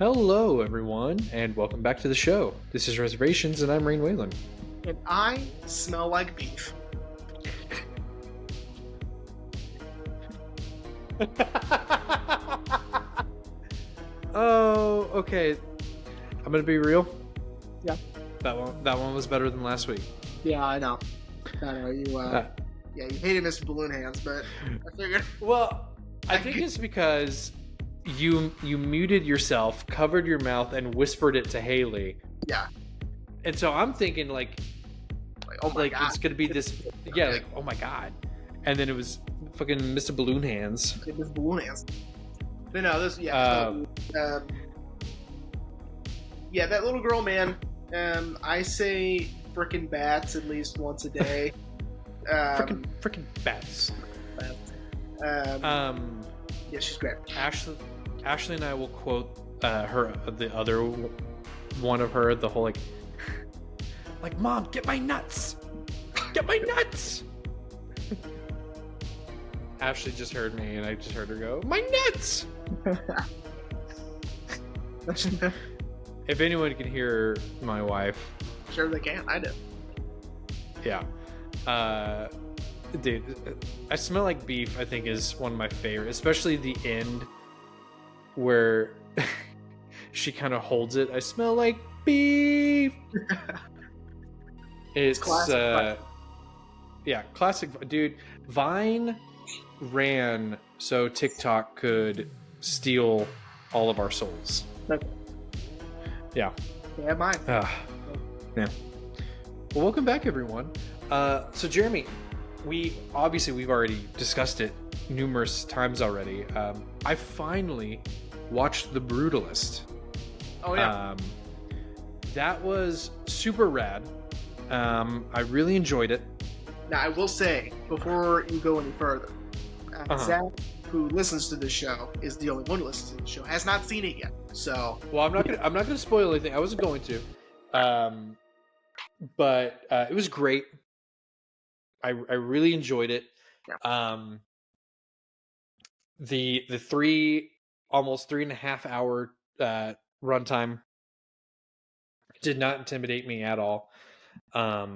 Hello, everyone, and welcome back to the show. This is Reservations, and I'm Rain Whalen. And I smell like beef. Oh, okay. I'm gonna be real. Yeah. That one was better than last week. Yeah, I know. You hated Mr. Balloon Hands, but I figured. Well, I think it's because you muted yourself, covered your mouth, and whispered it to Haley. Yeah. And so I'm thinking like Oh my god, it's gonna be this. Yeah, like oh my god. And then it was fucking Mr. Balloon Hands. Mr. Balloon Hands. But no, this that little girl, man. I say frickin' bats at least once a day. Frickin' bats. Yeah, she's great. Ashley and I will quote the other one of her, the whole like Mom, get my nuts, get my nuts. Ashley just heard me, and I just heard her go, my nuts. If anyone can hear my wife, Sure they can. I do. yeah. Dude, I smell like beef. I think is one of my favorite, especially the end where she kind of holds it. I smell like beef. It's classic. Yeah, classic, dude. Vine ran so TikTok could steal all of our souls. Okay. Yeah. Yeah, mine. Yeah. Well, welcome back, everyone. So Jeremy, we've already discussed it numerous times already. I finally watched The Brutalist. Oh yeah. That was super rad. I really enjoyed it. Now I will say before you go any further, Zach, who listens to this show, is the only one who listens to the show. Has not seen it yet. So. Well, I'm not gonna spoil anything. I wasn't going to. But it was great. I really enjoyed it. Yeah. The almost 3.5 hour runtime did not intimidate me at all. Yeah,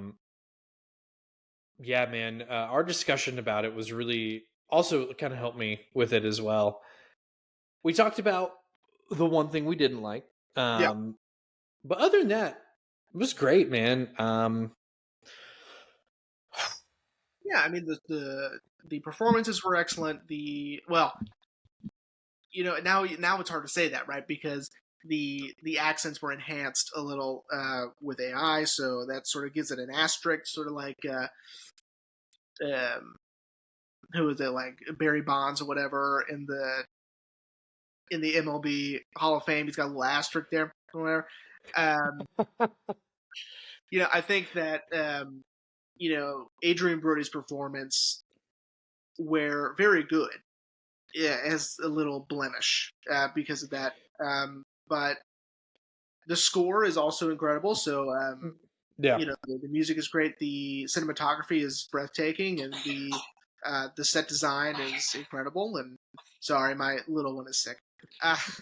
man. Our discussion about it was really also kind of helped me with it as well. We talked about the one thing we didn't like. But other than that, it was great, man. Yeah, I mean the performances were excellent. Now it's hard to say that, right? Because the accents were enhanced a little with AI, so that sort of gives it an asterisk, sort of like who is it, like Barry Bonds or whatever in the MLB Hall of Fame. He's got a little asterisk there or whatever. I think that Adrian Brody's performance were very good. Yeah, it has a little blemish because of that. But the score is also incredible. So, the music is great. The cinematography is breathtaking, and the set design is incredible. And sorry, my little one is sick.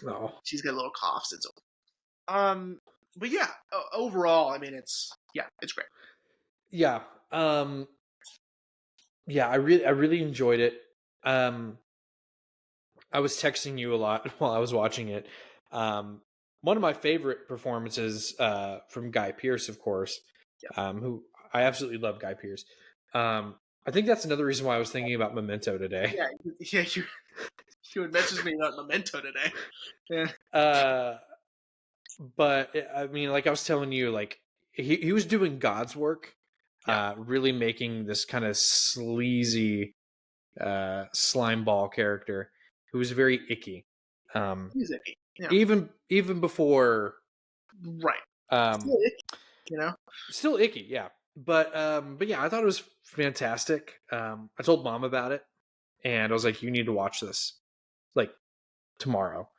No. She's got a little cough since. But yeah, overall, I mean, it's great. Yeah. Yeah, I really enjoyed it. I was texting you a lot while I was watching it. One of my favorite performances from Guy Pearce, of course, who I absolutely love Guy Pearce. I think that's another reason why I was thinking about Memento today. Yeah, you had messaged me about Memento today. Yeah. But I mean, like I was telling you, like he was doing God's work, really making this kind of sleazy slime ball character who was very icky. He's icky. Yeah. Even before, right? Still icky, Still icky, yeah. But yeah, I thought it was fantastic. I told Mom about it, and I was like, "You need to watch this, like tomorrow."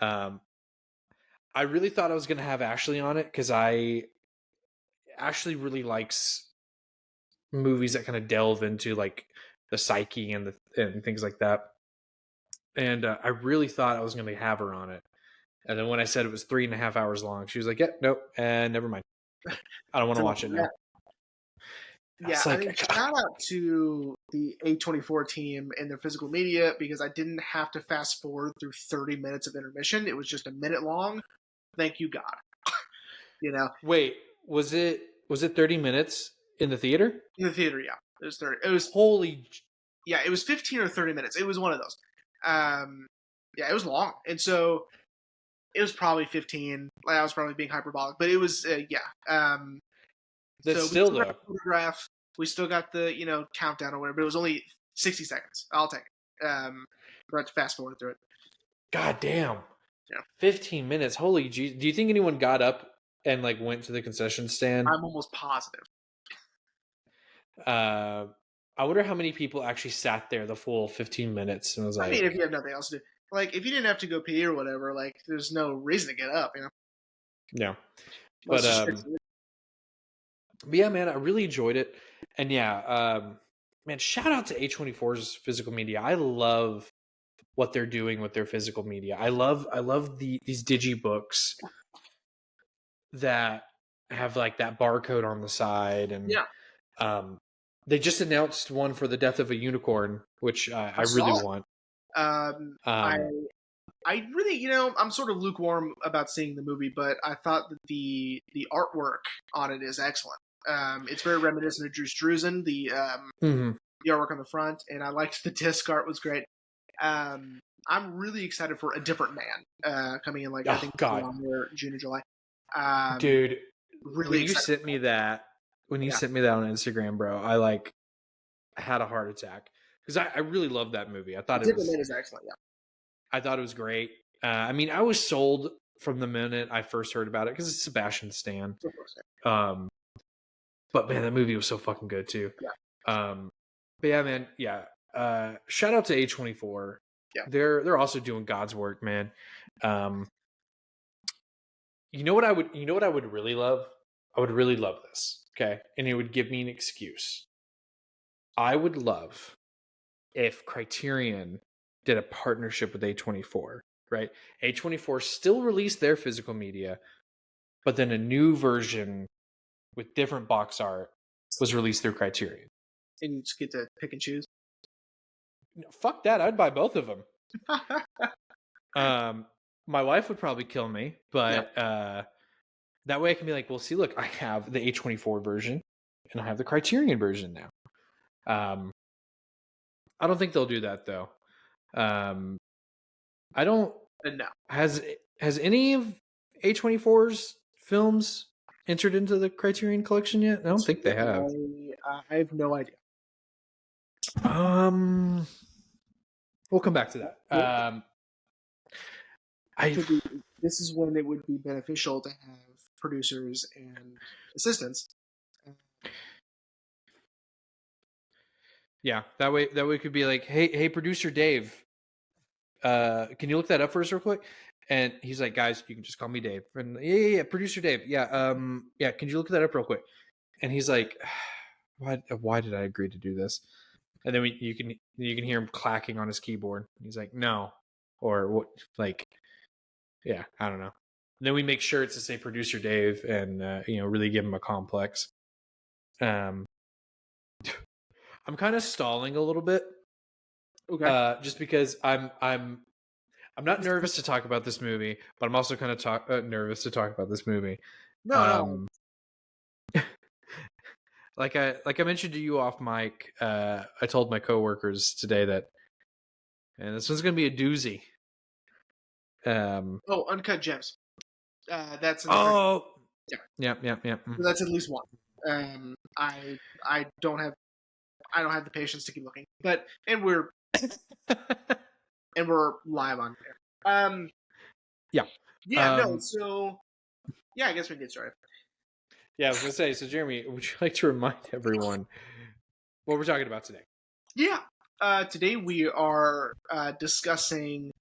I really thought I was going to have Ashley on it because Ashley really likes movies that kind of delve into like the psyche and things like that. And I really thought I was going to have her on it. And then when I said it was 3.5 hours long, she was like, "Yeah, nope, and never mind. I don't want to watch it now." I Yeah, was I mean, like, shout out to the A24 team and their physical media because I didn't have to fast forward through 30 minutes of intermission. It was just a minute long. Thank you, God. You know, "Wait, was it 30 minutes in the theater?" in the theater, yeah, it was 30. It was Holy, yeah, it was 15 or 30 minutes. It was one of those. Um, yeah, it was long, and so it was probably 15. Like I was probably being hyperbolic, but it was yeah. that's So we still still got though. the photograph. We still got the countdown or whatever. But it was only 60 seconds. I'll take it. But fast forward through it. God damn, Yeah, 15 minutes. Holy geez. Do you think anyone got up and like went to the concession stand? I'm almost positive. Uh, I wonder how many people actually sat there the full 15 minutes and was I mean, if like, you have nothing else to do, like if you didn't have to go pee or whatever, like there's no reason to get up. yeah. Let's But just. but yeah, man, I really enjoyed it. And yeah, man, shout out to A24's physical media. I love what they're doing with their physical media. I love these digibooks that have like that barcode on the side, and Yeah, um, they just announced one for the death of a unicorn, which I I really saw it. want. I Um, I really, I'm sort of lukewarm about seeing the movie, but I thought that the artwork on it is excellent. It's very reminiscent of Drew Struzan, mhm. the artwork on the front, and I liked the disc art was great. I'm really excited for A Different Man coming in, like I Oh think God, July or June or July. Um, dude, really when you excited. sent me that, Yeah, on Instagram, bro, I like had a heart attack because I really love that movie. A Different Man is excellent. Yeah, I thought it was great. I mean, I was sold from the minute I first heard about it because it's Sebastian Stan. of course. Um, but man, that movie was so fucking good too. Yeah, But yeah, man, yeah. Shout out to A24. yeah. They're also doing God's work, man. Um, you know what I would really love? I would really love this. Okay. And it would give me an excuse. I would love if Criterion did a partnership with A24, right? A24 still released their physical media, but then a new version with different box art was released through Criterion. And you just get to pick and choose. No, fuck that. I'd buy both of them. My wife would probably kill me, Yeah, but that way I can be like, well, see, look, I have the A24 version and I have the Criterion version now. I don't think they'll do that though. I don't. no. Has any of A24's films entered into the Criterion collection yet? I don't think they have. I have no idea. Um, we'll come back to that. Well, I this is when it would be beneficial to have producers and assistants. yeah, that way it could be like, hey, producer Dave, can you look that up for us real quick? And he's like, guys, you can just call me Dave. And yeah, producer Dave. Yeah, yeah, can you look that up real quick? And he's like, why did I agree to do this? And then you can hear him clacking on his keyboard. He's like, no, or what? Like, yeah, I don't know. And then we make sure it's to say producer Dave, and really give him a complex. I'm kind of stalling a little bit, Okay. just because I'm not nervous to talk about this movie, but I'm also kind of nervous to talk about this movie. No. Like I mentioned to you off mic, I told my coworkers today that, and this one's gonna be a doozy. Oh, Uncut Gems. That's in the Oh, yeah. yeah. So that's at least one. I don't have the patience to keep looking, but we're live on there. Yeah. Yeah. No. So yeah, I guess we can get started. Yeah, I was gonna say. So, Jeremy, would you like to remind everyone what we're talking about today? Yeah. Today we are discussing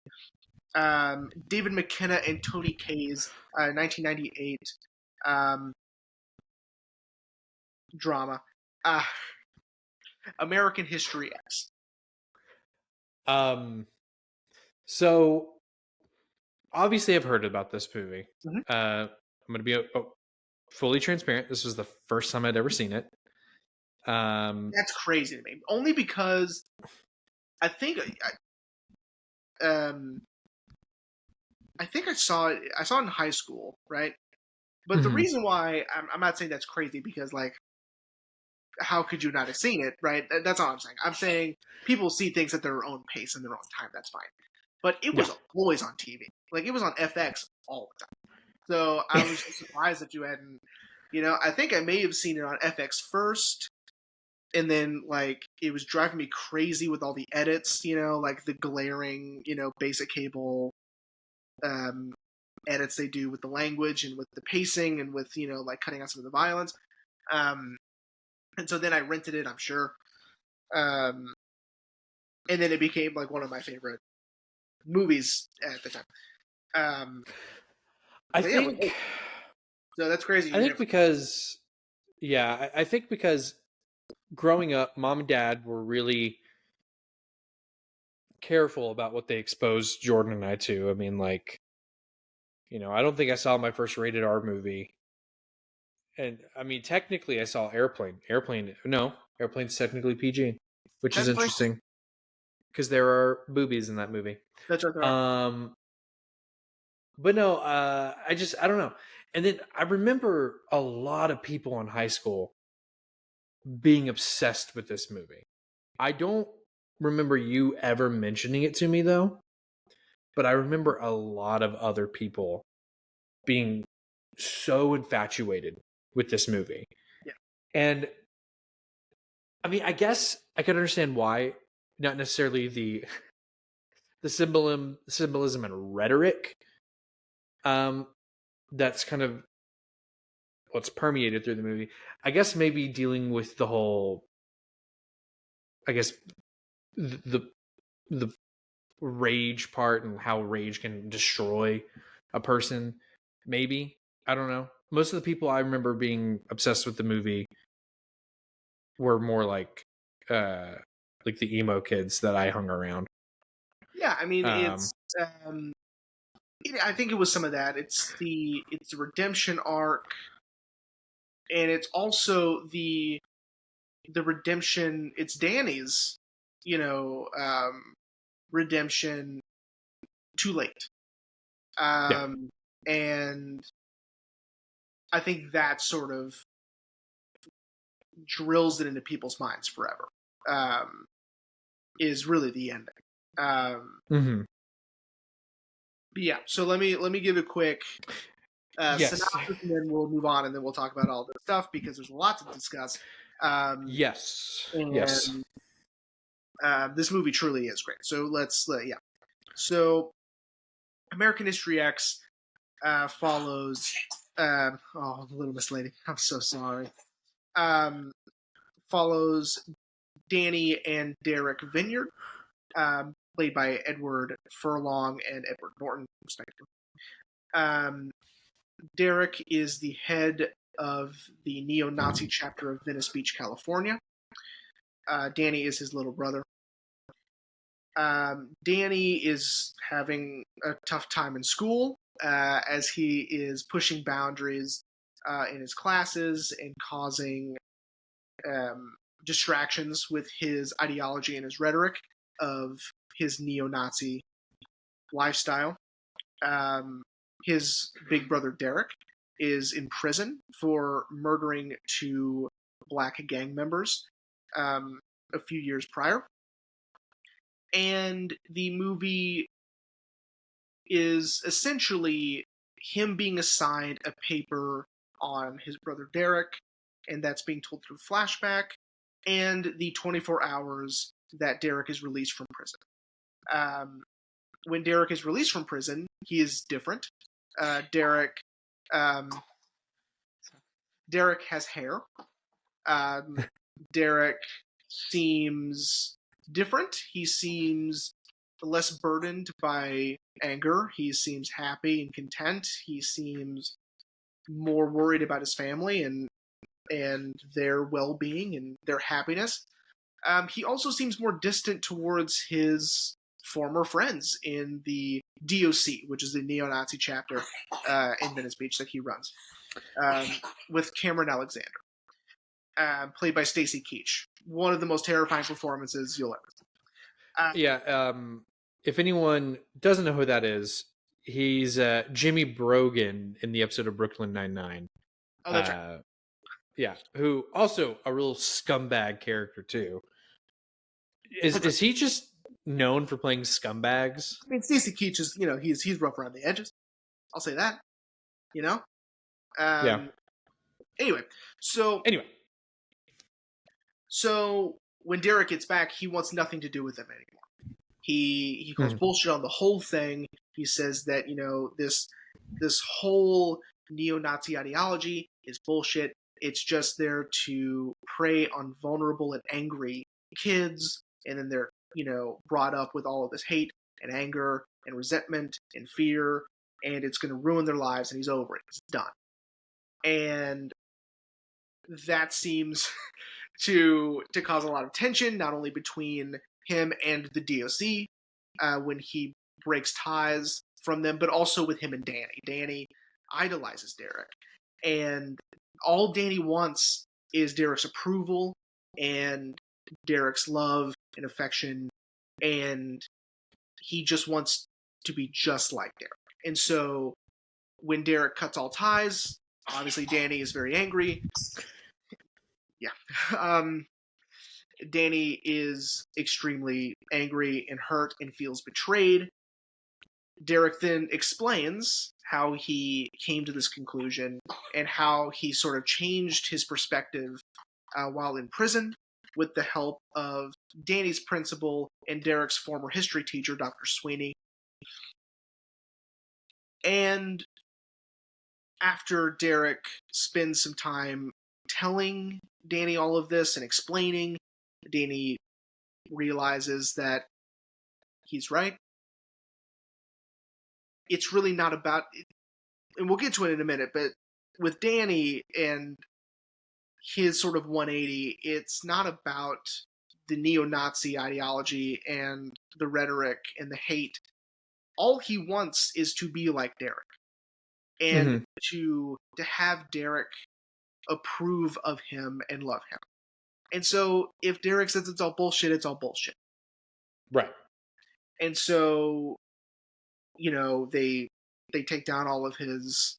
David McKenna and Tony Kaye's 1998 drama, American History X. So obviously I've heard about this movie. Mhm. I'm going to be fully transparent. This was the first time I'd ever seen it. That's crazy to me. Only because I think um, I think I saw it. I saw it in high school, right? But the mhm. reason why I'm not saying that's crazy because like how could you not have seen it, right? That's all I'm saying. I'm saying people see things at their own pace and their own time. That's fine. But it Yeah. was always on TV. Like it was on FX all the time. So I was just surprised that you hadn't. I think I may have seen it on FX first, and then like it was driving me crazy with all the edits. Like the glaring, basic cable um, edits they do with the language and with the pacing and with like cutting out some of the violence. Um, and so then I rented it. I'm sure. Um, and then it became like one of my favorite movies at the time. Um, I but yeah, think so that's crazy. I You think never. because yeah, I think because growing up, mom and dad were really careful about what they exposed Jordan and I to. I mean, like, I don't think I saw my first rated R movie. And I mean, technically, I saw Airplane. No, Airplane's technically PG, which is Technically, interesting because there are boobies in that movie. that's right there. Um, but no, I don't know. And then I remember a lot of people in high school being obsessed with this movie. I don't remember you ever mentioning it to me though, but I remember a lot of other people being so infatuated with this movie. Yeah, And I mean, I guess I could understand why, not necessarily the symbolism and rhetoric um that's kind of what's permeated through the movie. I guess maybe dealing with the whole I guess the the rage part and how rage can destroy a person. Maybe I don't know. Most of the people I remember being obsessed with the movie were more uh like the emo kids that I hung around. yeah. I mean, Um, um, I think it was some of that. It's the redemption arc, and it's also the redemption. It's Danny's, you know, um, redemption too late. yeah. And I think that sort of drills it into people's minds forever. Um, is really the ending. Hmm. But yeah, so let me give a quick Yes. synopsis, and then we'll move on, and then we'll talk about all this stuff because there's a lot to discuss. Um, Yes. Yes. and this movie truly is great. So yeah. So American History X follows. Little Miss Lady. I'm so sorry. Um, follows Danny and Derek Vineyard, played by Edward Furlong and Edward Norton, respectively. Um, Derek is the head of the neo-Nazi chapter of Venice Beach, California. Danny is his little brother. Danny is having a tough time in school as he is pushing boundaries in his classes and causing distractions with his ideology and his rhetoric of his neo-Nazi lifestyle. Um, his big brother Derek is in prison for murdering two black gang members um, a few years prior. And the movie is essentially him being assigned a paper on his brother Derek, and that's being told through flashback, and the 24 hours that Derek is released from prison. Um, when Derek is released from prison, he is different. Derek um, Derek has hair. Um, Derek seems different. He seems less burdened by anger. He seems happy and content. He seems more worried about his family and their well-being and their happiness. He also seems more distant towards his former friends in the DOC, which is the neo-Nazi chapter in Venice Beach that he runs, with Cameron Alexander, played by Stacy Keach. One of the most terrifying performances you'll ever see. Yeah. If anyone doesn't know who that is, he's Jimmy Brogan in the episode of Brooklyn Nine-Nine. Oh, that's right. Yeah, who also a real scumbag character too. Is he just known for playing scumbags? I mean, Stacy Keach is, he's rough around the edges. I'll say that. Yeah. Anyway, so when Derek gets back, he wants nothing to do with them anymore. He calls bullshit on the whole thing. He says that this whole neo-Nazi ideology is bullshit. It's just there to prey on vulnerable and angry kids, and then they're brought up with all of this hate and anger and resentment and fear, and it's going to ruin their lives. And he's over it. It's done. And that seems to cause a lot of tension, not only between him and the DOC when he breaks ties from them, but also with him and Danny. Danny idolizes Derek, and all Danny wants is Derek's approval and Derek's love and affection, and he just wants to be just like Derek. And so when Derek cuts all ties, obviously Danny is very angry. Yeah. Danny is extremely angry and hurt and feels betrayed. Derek then explains how he came to this conclusion and how he sort of changed his perspective while in prison with the help of Danny's principal and Derek's former history teacher, Dr. Sweeney. And after Derek spends some time telling Danny all of this and explaining, Danny realizes that he's right. It's really not about, and we'll get to it in a minute, but with Danny and his sort of 180, it's not about the neo-Nazi ideology and the rhetoric and the hate. All he wants is to be like Derek, and to have Derek approve of him and love him. And so if Derek says it's all bullshit, it's all bullshit. Right. And so, they take down all of his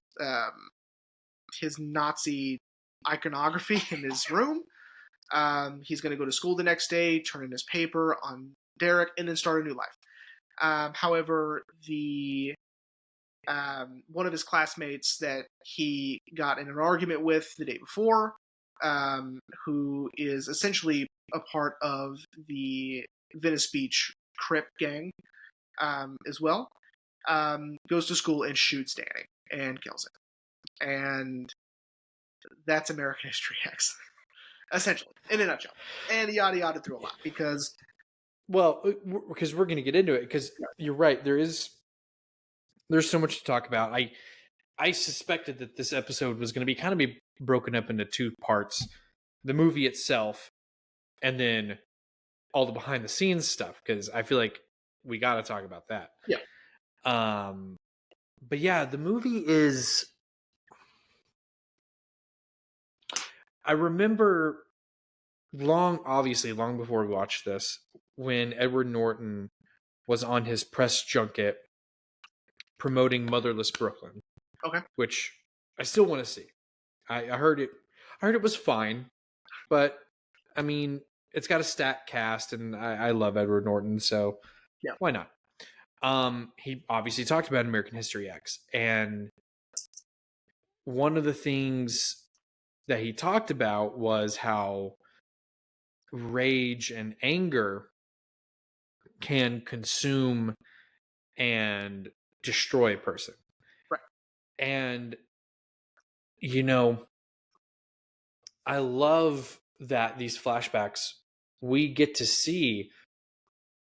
Nazi iconography in his room. He's going to go to school the next day, turn in his paper on Derek, and then start a new life. However, one of his classmates that he got in an argument with the day before, who is essentially a part of the Venice Beach Crip gang as well, goes to school and shoots Danny and kills him. And that's American History X, essentially, in a nutshell. And yada yada through a lot, because... Well, because we're going to get into it, because you're right, there's so much to talk about. I suspected that this episode was going to be broken up into two parts: the movie itself, and then all the behind the scenes stuff, because I feel like we got to talk about that. Yeah. But yeah, the movie is... I remember long before we watched this, when Edward Norton was on his press junket promoting Motherless Brooklyn. Okay. Which I still want to see. I heard it was fine, but I mean, it's got a stacked cast, and I love Edward Norton, so yeah, why not? He obviously talked about American History X, and one of the things that he talked about was how rage and anger can consume and destroy a person. Right. And I love that these flashbacks, we get to see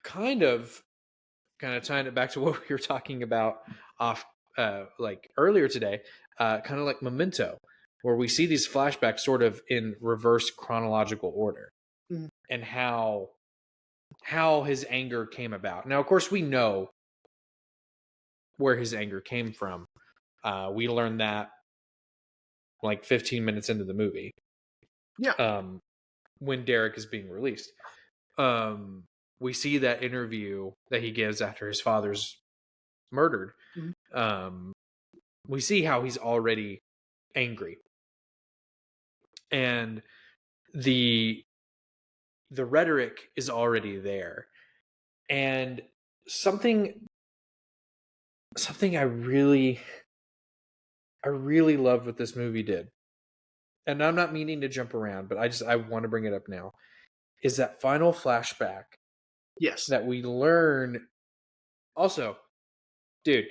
kind of tying it back to what we were talking about like earlier today, kind of like Memento, where we see these flashbacks sort of in reverse chronological order, and how how his anger came about. Now, of course, we know where his anger came from. We learned that like 15 minutes into the movie, Yeah. when Derek is being released. Um, we see that interview that he gives after his father's murdered. Mhm. We see how he's already angry, and the rhetoric is already there. And something I really loved what this movie did, and I'm not meaning to jump around, but I want to bring it up now, is that final flashback Yes. that we learn. Also, dude,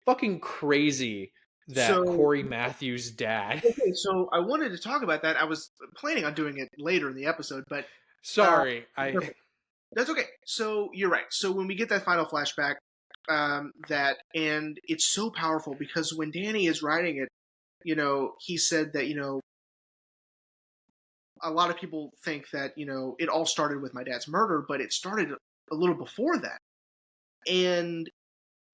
fucking crazy that So Corey Matthews' dad. okay, so I wanted to talk about that. I was planning on doing it later in the episode, but uh, Sorry, I. perfect. That's okay. So you're right. So when we get that final flashback, that and it's so powerful because when Danny is writing it, he said that a lot of people think that it all started with my dad's murder, but it started a little before that, and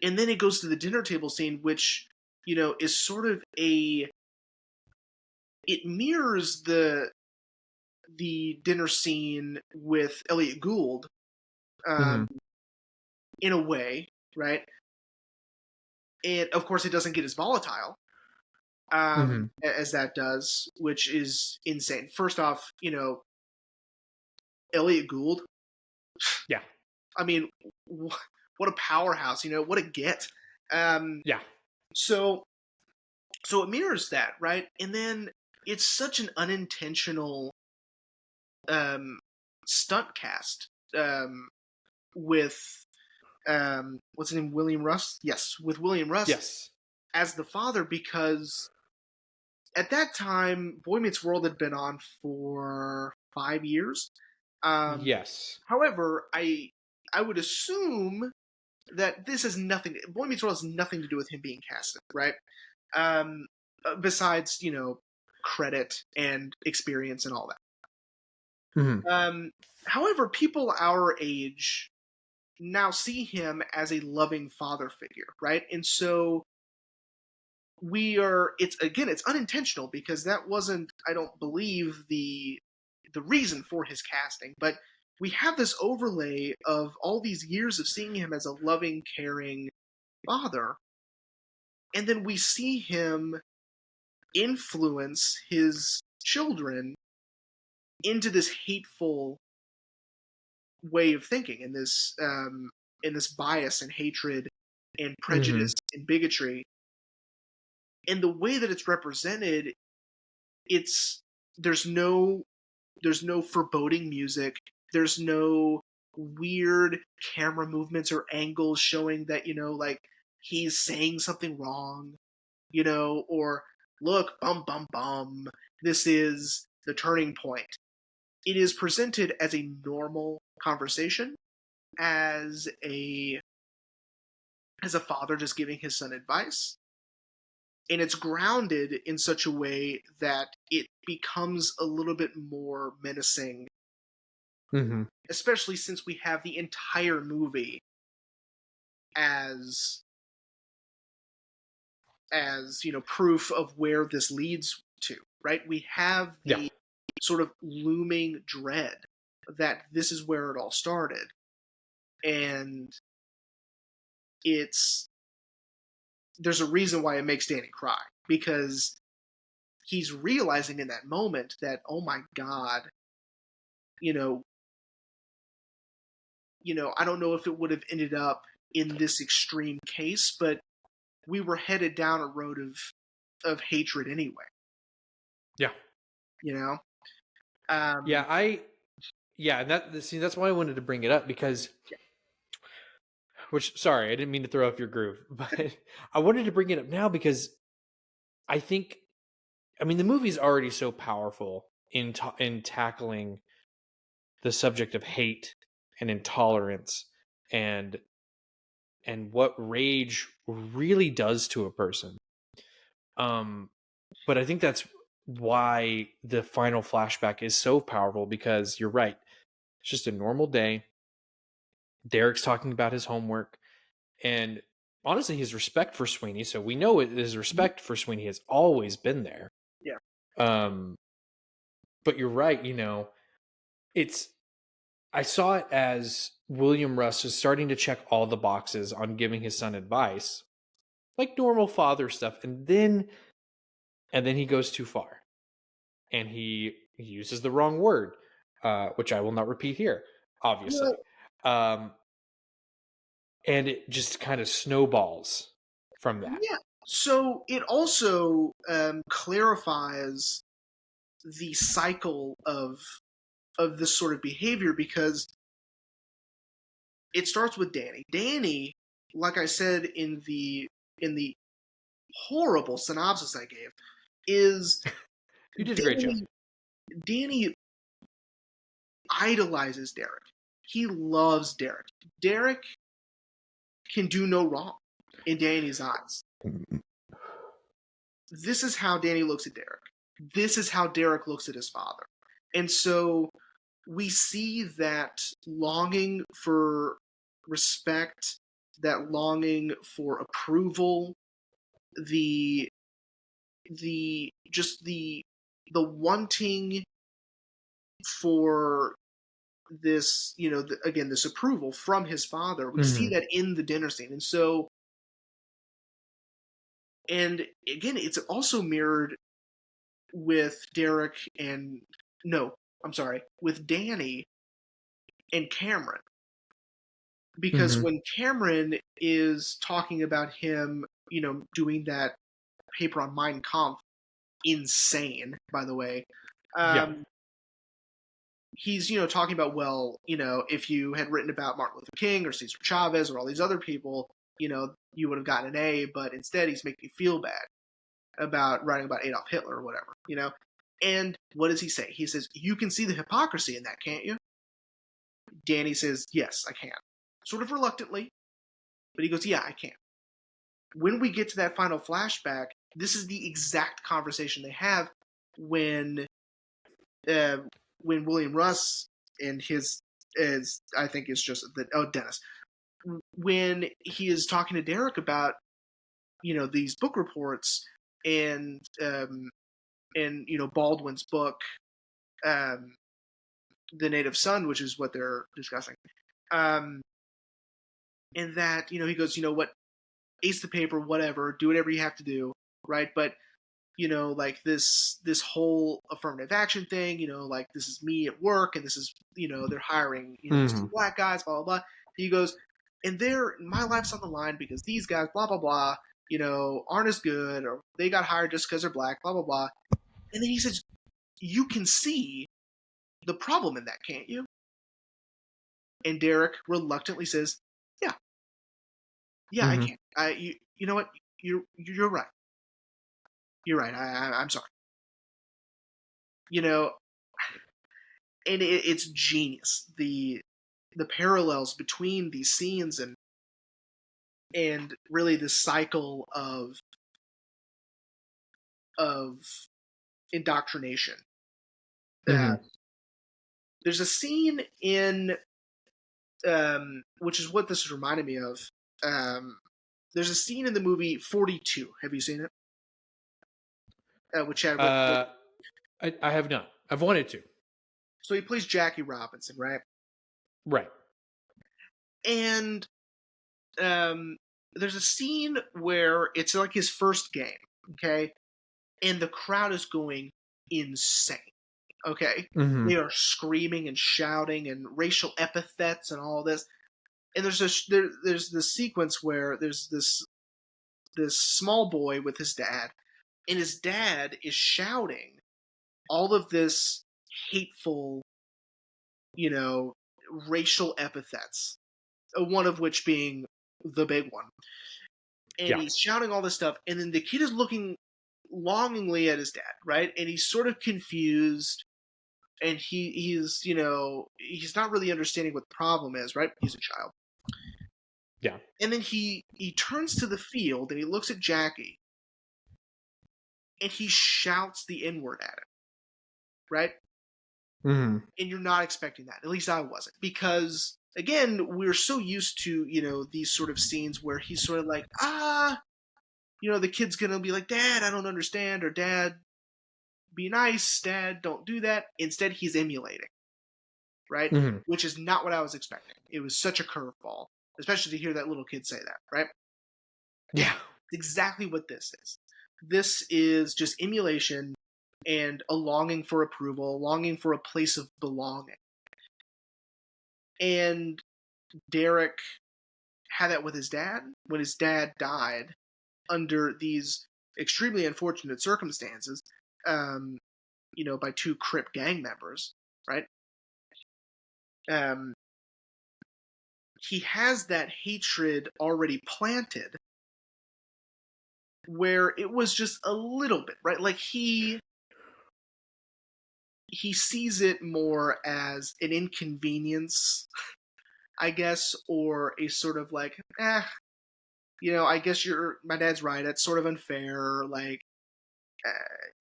then it goes to the dinner table scene, which is sort of it mirrors the dinner scene with Elliot Gould, Mm-hmm, um, in a way, right? And of course, it doesn't get as volatile mm-hmm. as that does, which is insane. First off, Elliot Gould. Yeah, I mean, what a powerhouse! What a get. Um, yeah. so so it mirrors that, right? And then it's such an unintentional um, stunt cast, with what's his name, William Russ? Yes, with William Russ Yes. as the father, because at that time, Boy Meets World had been on for 5 years. Yes. However, I would assume that this has nothing. Boy Meets World has nothing to do with him being casted, right? Besides, credit and experience and all Mm-hmm. that. However, people our age now see him as a loving father figure, right? And so it's unintentional because that wasn't, I don't believe, the reason for his casting, but we have this overlay of all these years of seeing him as a loving, caring father, and then we see him influence his children into this hateful way of thinking, in this bias and hatred and Mm-hmm. prejudice and bigotry. And the way that it's represented, it's there's no there's no foreboding music. There's no weird camera movements or angles showing that, like he's saying something wrong, or look, bum, bum, bum. This is the turning point. It is presented as a normal conversation, as a father just giving his son advice. And it's grounded in such a way that it becomes a little bit more menacing, Mm-hmm. especially since we have the entire movie as proof of where this leads to, right? We have Yeah. the sort of looming dread that this is where it all started, and it's there's a reason why it makes Danny cry, because he's realizing in that moment that, oh my god, you know I don't know if it would have ended up in this extreme case, but we were headed down a road of hatred anyway. Yeah. You know, Yeah. um, And that's why I wanted to bring it up, because, which, sorry, I didn't mean to throw off your groove, but I wanted to bring it up now because I think, I mean, the movie's already so powerful in tackling the subject of hate and intolerance, and what rage really does to a person. But I think that's why the final flashback is so powerful, because you're right. It's just a normal day. Derek's talking about his homework, and honestly, his respect for Sweeney. So we know his respect for Sweeney has always been there. Yeah. Um, but you're right. It's I saw it as William Russ is starting to check all the boxes on giving his son advice, like normal father stuff, and then he goes too far, and he uses the wrong word, which I will not repeat here, obviously. Well, Um, and it just kind of snowballs from that. yeah. So it also clarifies the cycle of this sort of behavior, because it starts with Danny. Danny, like I said in the horrible synopsis I gave, is You did a great job. Danny idolizes Derek. He loves Derek. Derek can do no wrong in Danny's eyes. This is how Danny looks at Derek. This is how Derek looks at his father. And so we see that longing for respect, that longing for approval, the just the wanting for this, again, this approval from his father. We see that in the dinner scene. And again, it's also mirrored with Derek and no, I'm sorry, with Danny and Cameron. Because Mm-hmm. when Cameron is talking about him, doing that paper on Mein Kampf, insane, by the way, Yeah. he's, talking about, well, if you had written about Martin Luther King or Cesar Chavez or all these other people, you would have gotten an A, but instead he's making you feel bad about writing about Adolf Hitler or whatever, And what does he say? He says, you can see the hypocrisy in that, can't you? Danny says, yes, I can. Sort of reluctantly, but he goes, yeah, I can. When we get to that final flashback, this is the exact conversation they have when William Russ and his, I think it's just Dennis, when he is talking to Derek about these book reports and Baldwin's book, The Native Son, which is what they're discussing, and that he goes, what, ace the paper, whatever, do whatever you have to do, right? But like this whole affirmative action thing, like this is me at work, and this is they're hiring these two black guys, blah blah blah. He goes, and my life's on the line because these guys, blah blah blah, aren't as good, or they got hired just because they're black, blah blah blah. And then he says, you can see the problem in that, can't you? And Derek reluctantly says, yeah, I can. You know what? You're right. You're right. I'm sorry. And it's genius. The parallels between these scenes and really the cycle of indoctrination. There's a scene in which is what this is reminding me of. There's a scene in the movie 42. Have you seen it? Which had I have not. I've wanted to. So he plays Jackie Robinson, right? Right. And there's a scene where it's like his first game, okay? And the crowd is going insane, okay? They are screaming and shouting and racial epithets and all this. And there's this sequence where there's this small boy with his dad, and his dad is shouting all of this hateful, racial epithets, one of which being the big one. And he's shouting all this stuff, and then the kid is looking longingly at his dad, right? And he's sort of confused, and he's not really understanding what the problem is, right? He's a child. Yeah. And then he turns to the field, and he looks at Jackie, and he shouts the N-word at him, right? And you're not expecting that. At least I wasn't, because again, we're so used to, these sort of scenes where he's sort of like, the kid's gonna be like, Dad, I don't understand, or Dad, be nice, Dad, don't do that. Instead, he's emulating, right? Mm-hmm. Which is not what I was expecting. It was such a curveball, especially to hear that little kid say that, right? Yeah. Exactly what this is. This is just emulation and a longing for approval, a longing for a place of belonging. And Derek had that with his dad when his dad died under these extremely unfortunate circumstances, by two Crip gang members, right? He has that hatred already planted where it was just a little bit, right? Like he sees it more as an inconvenience, I guess, or a sort of like, I guess my dad's right. It's sort of unfair. Like,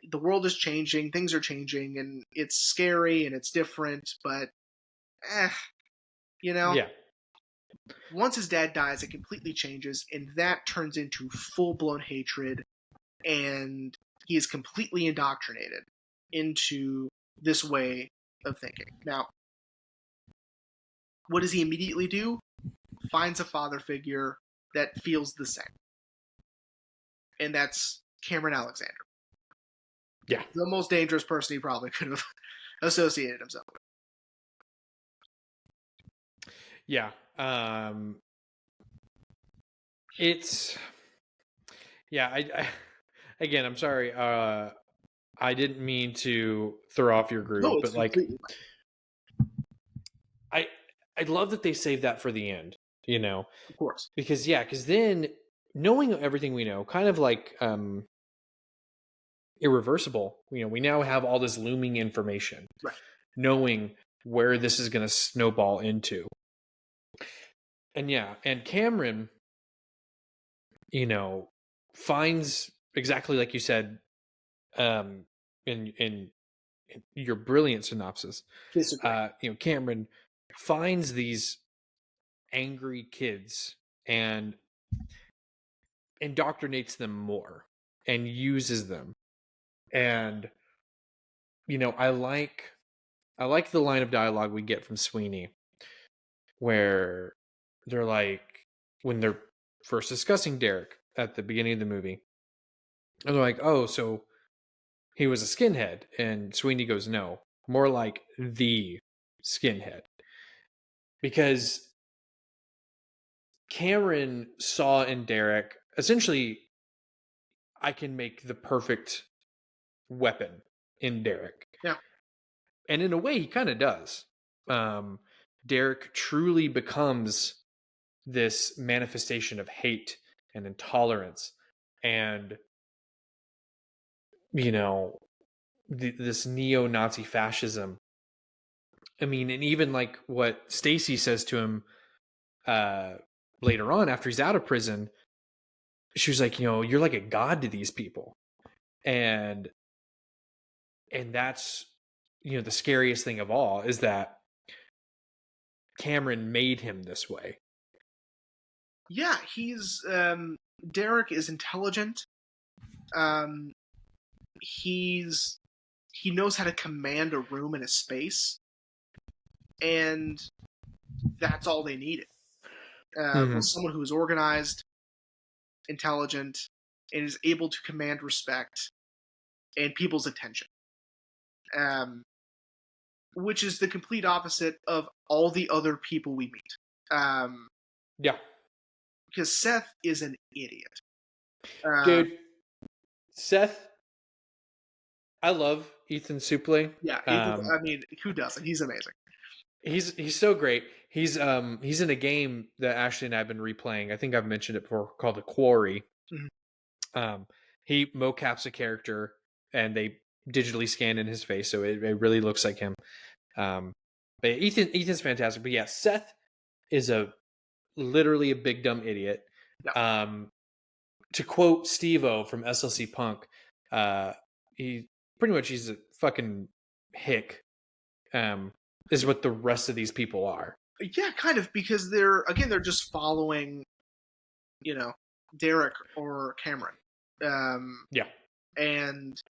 the world is changing, things are changing, and it's scary and it's different, but, Yeah. once his dad dies, it completely changes, and that turns into full-blown hatred, and he is completely indoctrinated into this way of thinking. Now, what does he immediately do? Finds a father figure that feels the same. And that's Cameron Alexander. Yeah. The most dangerous person he probably could have associated himself with. Yeah. It's again, I'm sorry. I didn't mean to throw off your groove, No, it's but like completely I love that they saved that for the end, of course. because then knowing everything we know, kind of like irreversible, we now have all this looming information, Right. knowing where this is going to snowball into. And Cameron, finds exactly like you said, in your brilliant synopsis. Cameron finds these angry kids and indoctrinates them more and uses them. And I like the line of dialogue we get from Sweeney where they're like, when they're first discussing Derek at the beginning of the movie, and they're like, oh, so he was a skinhead. And Sweeney goes, no, more like the skinhead. Because Cameron saw in Derek, essentially, I can make the perfect weapon in Derek. Yeah. And in a way, he kind of does. Derek truly becomes this manifestation of hate and intolerance and, this neo-Nazi fascism. I mean, and even like what Stacy says to him later on after he's out of prison, she was like, you're like a god to these people. And that's, the scariest thing of all is that Cameron made him this way. Yeah, he's Derek is intelligent. He knows how to command a room and a space, and that's all they needed. Was someone who is organized, intelligent, and is able to command respect and people's attention. Which is the complete opposite of all the other people we meet. Yeah. Because Seth is an idiot. Dude, Seth, I love Ethan Suplee. Yeah, I mean, who doesn't? He's amazing. He's so great. He's in a game that Ashley and I have been replaying. I think I've mentioned it before, called The Quarry. Mm-hmm. He mocaps a character and they digitally scan in his face, so it really looks like him. But Ethan's fantastic. But yeah, Seth is literally a big dumb idiot. Yeah. To quote Steve-O from SLC Punk, he's a fucking hick. Is what the rest of these people are. Yeah, kind of, because they're just following, Derek or Cameron, Yeah. and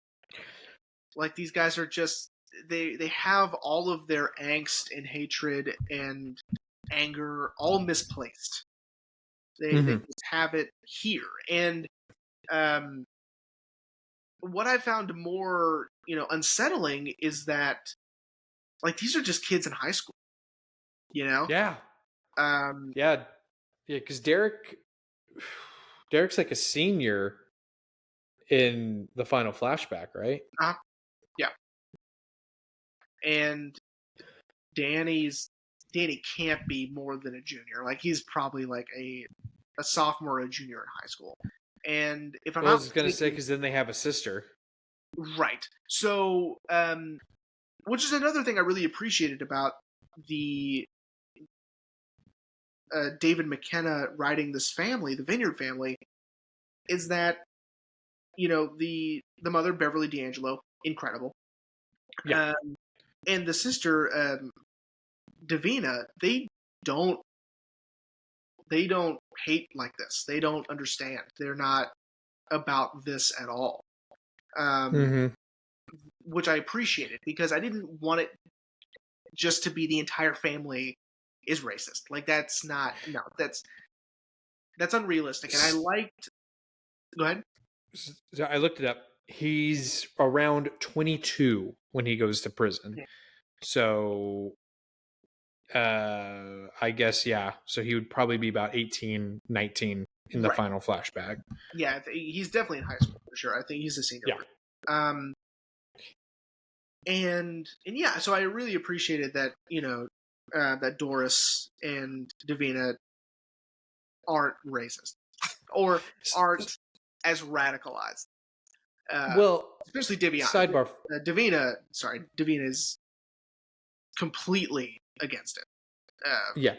like these guys are just they have all of their angst and hatred and anger all misplaced. They Hmm. just have it here, and um, what I found more unsettling is that like these are just kids in high school, you know. Yeah. Um, Yeah. Yeah. Because Derek's like a senior in the final flashback, right? uh, yeah, and Danny can't be more than a junior. Like he's probably like a sophomore or a junior in high school. And if I'm Well, I not was gonna say mistaken, because then they have a sister. right. So, which is another thing I really appreciated about the David McKenna writing this family, the Vineyard family, is that the mother Beverly D'Angelo, incredible, Yeah. um, and the sister Davina, don't they don't hate like this. They don't understand. They're not about this at all, um, Hmm. which I appreciated because I didn't want it just to be the entire family is racist. Like that's not no, that's unrealistic. And I liked. Go ahead. So I looked it up. He's around 22 when he goes to prison. Yeah. So I guess yeah. So he would probably be about 18, 19 in the Right. final flashback. Yeah, he's definitely in high school for sure. I think he's a senior. Yeah. Um, and yeah, so I really appreciated that that Doris and Davina aren't racist or aren't as radicalized. Uh, Well, Especially Davina. sidebar. Davina is completely against it. Yeah.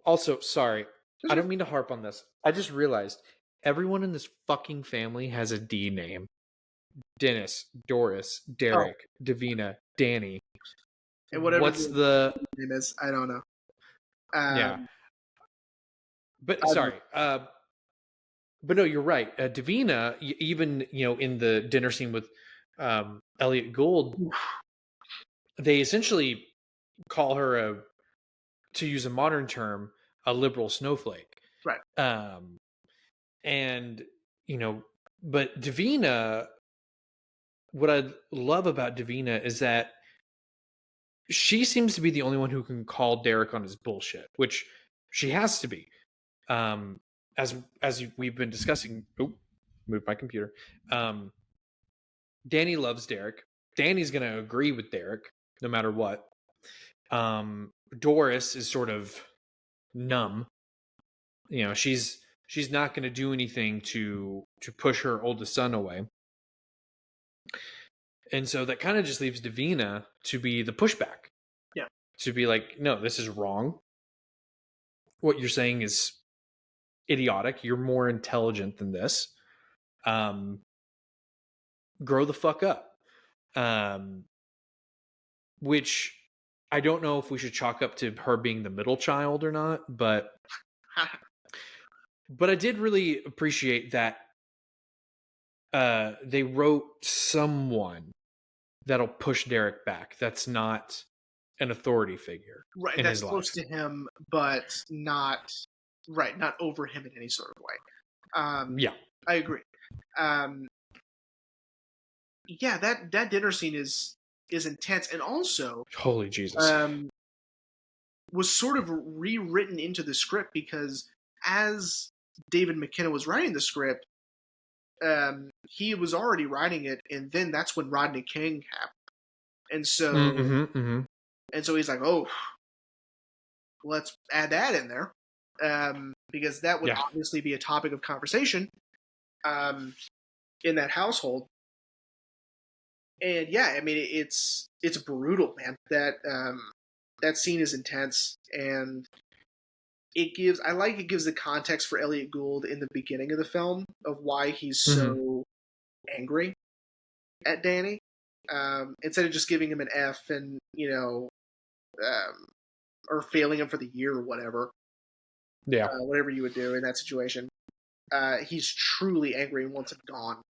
Also, sorry. I Sure. don't mean to harp on this. I just realized everyone in this fucking family has a D name. Dennis, Doris, Oh, Derek, Davina, Danny. and whatever What's the the name is, I don't know. yeah. Um, But I don't sorry. But no, you're right. Davina, even in the dinner scene with Elliot Gould, know. they essentially call her to use a modern term, a liberal snowflake. Right. Um, and you know, but Davina, what I love about Davina is that she seems to be the only one who can call Derek on his bullshit, which she has to be. Um, as we've been discussing. Oh, move my computer. Um, Danny loves Derek. Danny's going to agree with Derek no matter what. Doris is sort of numb. She's not going to do anything to push her oldest son away. And so that kind of just leaves Davina to be the pushback. Yeah. To be like, no, this is wrong. What you're saying is idiotic. You're more intelligent than this. Um, grow the fuck up. Um, which I don't know if we should chalk up to her being the middle child or not, but I did really appreciate that they wrote someone that'll push Derek back. That's not an authority figure Right. in That's his close life. to him, but not right. Not over him in any sort of way. Yeah, I agree. Um, yeah, that dinner scene is intense, and also holy Jesus. um, was sort of rewritten into the script because as David McKenna was writing the script, he was already writing it, and then that's when Rodney King happened, and so Mm-hmm, mm-hmm. he's like, oh, let's add that in there, because that would Yeah, obviously be a topic of conversation um, in that household. And yeah, I mean it's brutal, man. That scene is intense, and it gives the context for Elliot Gould in the beginning of the film of why he's mm-hmm. so angry at Danny, instead of just giving him an F and um, or failing him for the year or Yeah. whatever you would do in that situation. He's truly angry and wants him gone,